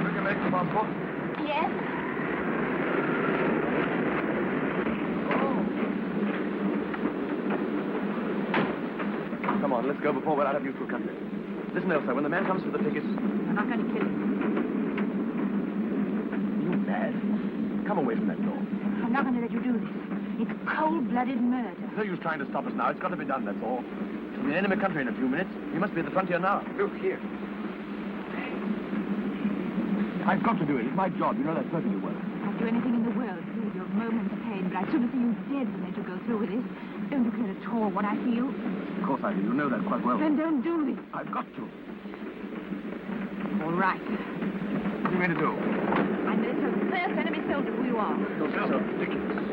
Bring your leg, passport. Yes? Come on, let's go before we're out of useful country. Listen, Elsa, when the man comes for the tickets... I'm not going to kill him. You mad? Come away from that door. I'm not going to let you do this. It's cold-blooded murder. No use trying to stop us now. It's got to be done, that's all. We'll be in enemy country in a few minutes. We must be at the frontier now. Look here. I've got to do it. It's my job. You know that perfectly well. I'd do anything in the world to save you a moment's pain, but I'd sooner see you dead than let you go through with this. Don't you care at all what I feel? Of course I do. You know that quite well. Then don't do this. I've got to. All right. What are you going to do? I'm going to tell the first enemy soldier who you are. You're so ridiculous.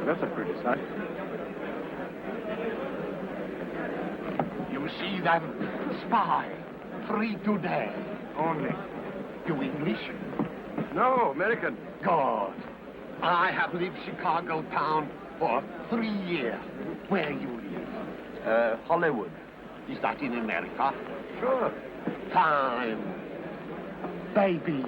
That's a pretty sight. You see them? Spy. Free today. Only. You English? No, American. God. I have lived Chicago town for 3 years. Where you live? Hollywood. Is that in America? Sure. Time. Baby.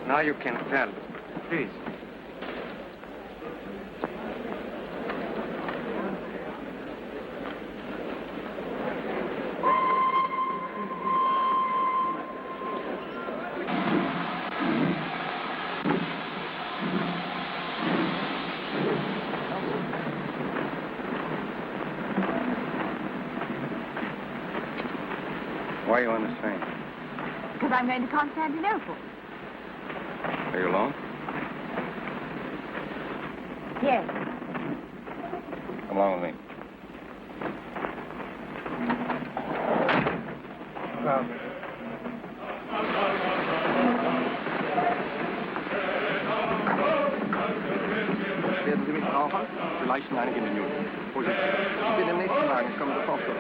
Now you can tell. Please. Why are you on this train? Because I'm going to Constantinople. Are you alone? Yes. Come along with me. Well, Werden Sie mich brauchen? Vielleicht in einigen Minuten. Wo sind Sie? Ich bin im nächsten Wagen. Ich komme sofort zurück.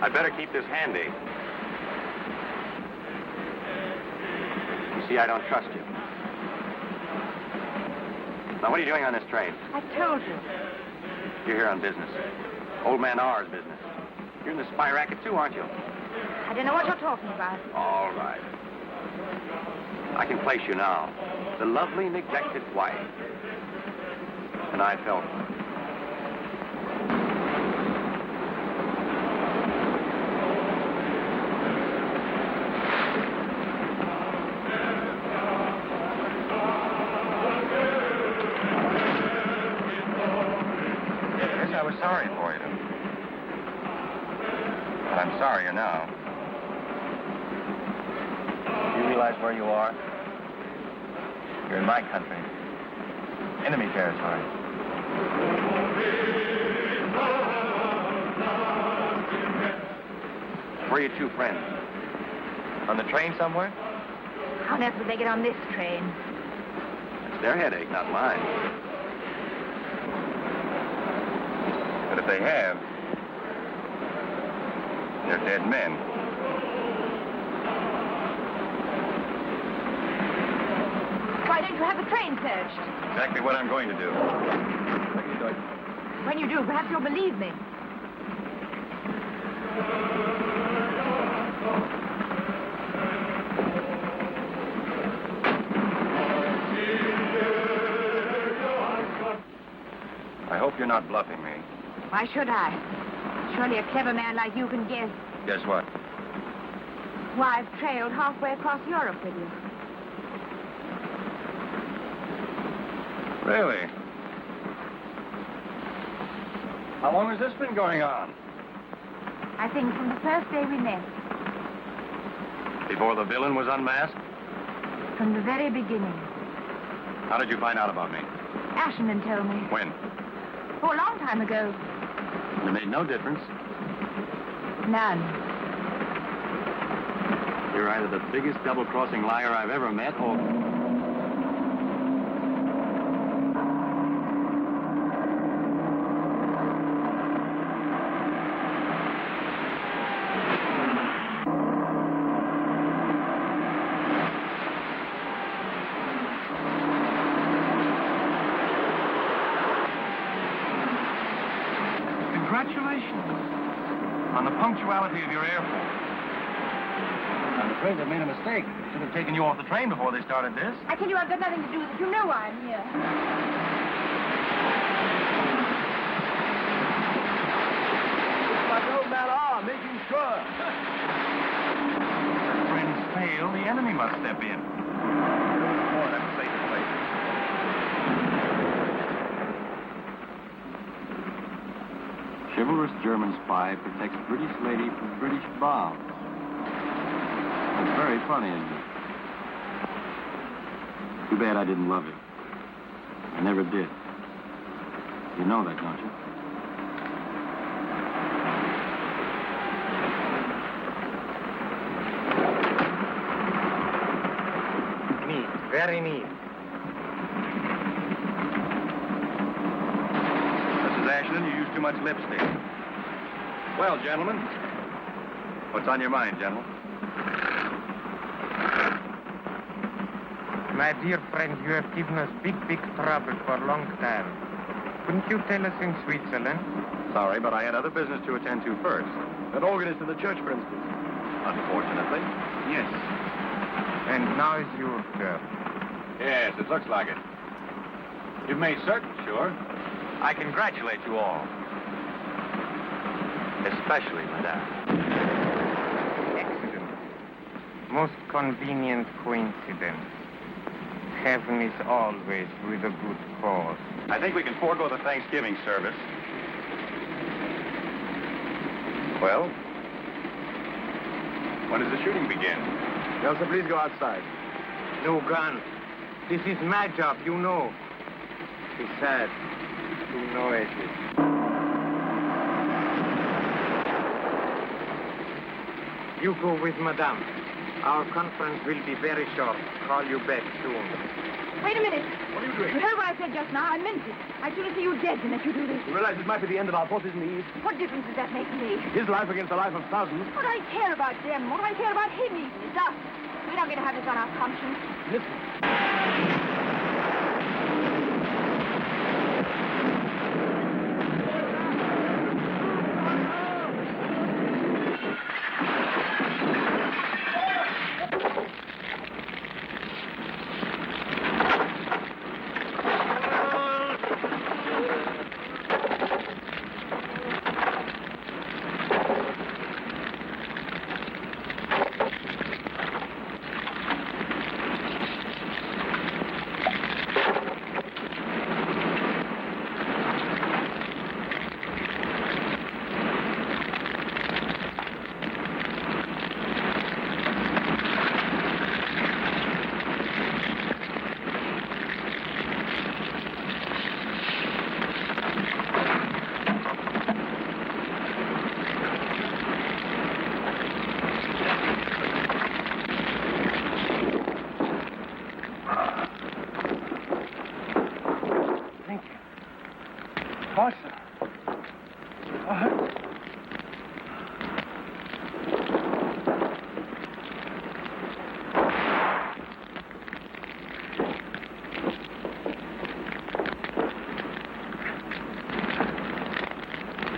I'd better keep this handy. You see, I don't trust you. Now, what are you doing on this train? I told you. You're here on business. Old man R's business. You're in the spy racket, too, aren't you? I don't know what you're talking about. All right. I can place you now. The lovely, neglected wife. And I fell for it. I was sorry for you. But I'm sorrier now. You realize where you are? You're in my country. Enemy territory. Where are your two friends? On the train somewhere? How on earth would they get on this train? It's their headache, not mine. But if they have, they're dead men. Why don't you have the train searched? Exactly what I'm going to do. What are you doing? When you do, perhaps you'll believe me. I hope you're not bluffing me. Why should I? Surely a clever man like you can guess. Guess what? Why, I've trailed halfway across Europe with you. Really? How long has this been going on? I think from the first day we met. Before the villain was unmasked? From the very beginning. How did you find out about me? Ashenden told me. When? Oh, a long time ago. It made no difference. None. You're either the biggest double-crossing liar I've ever met, or... Congratulations on the punctuality of your airport. I'm afraid they made a mistake. Should have taken you off the train before they started this. I tell you, I've got nothing to do with it. You know why I'm here. Like old man R, making sure. If friends fail, the enemy must step in. I'm safe in place. Chivalrous German spy protects British lady from British bombs. That's very funny, isn't it? Too bad I didn't love you. I never did. You know that, don't you? Neat, very neat. Mrs. Ashland, you use too much lipstick. Well, gentlemen, what's on your mind, General? My dear friend, you have given us big trouble for a long time. Couldn't you tell us in Switzerland? Sorry, but I had other business to attend to first. An organist in the church, for instance. Unfortunately. Yes. And now is your turn. Yes, it looks like it. You've made certain, sure. I congratulate you all. Especially, madame. Excellent. Most convenient coincidence. Heaven is always with a good cause. I think we can forego the Thanksgiving service. Well, when does the shooting begin? Elsa, please go outside. No gun. This is my job, you know. Besides, too noisy. You go with Madame. Our conference will be very short. Call you back soon. Wait a minute. What are you doing? You heard what I said just now. I meant it. I'd sooner see you dead than let you do this. You realize it might be the end of our forces in the East? What difference does that make to me? His life against the life of thousands. What do I care about them? What do I care about him even? It's us. We don't get to have this on our conscience. Listen.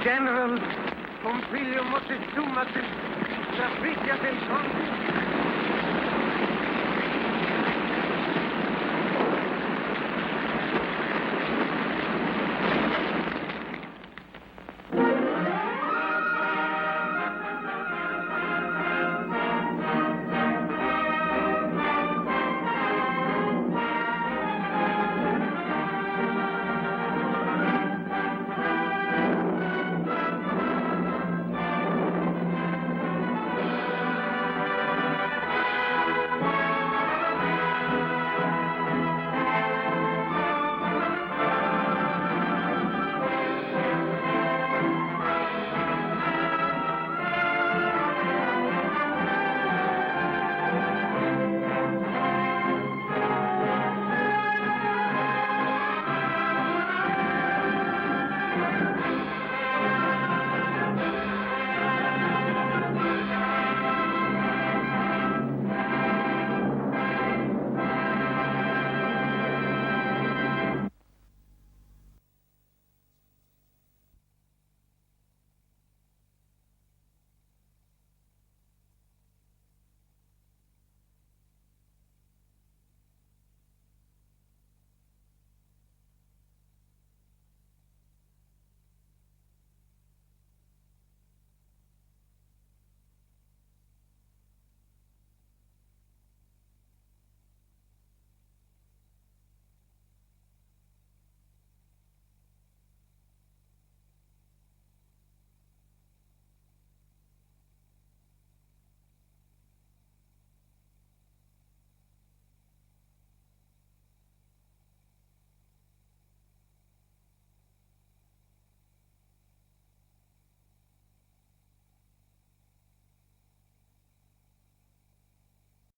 General, Pompilio Moctezuma, Servicia del Conde.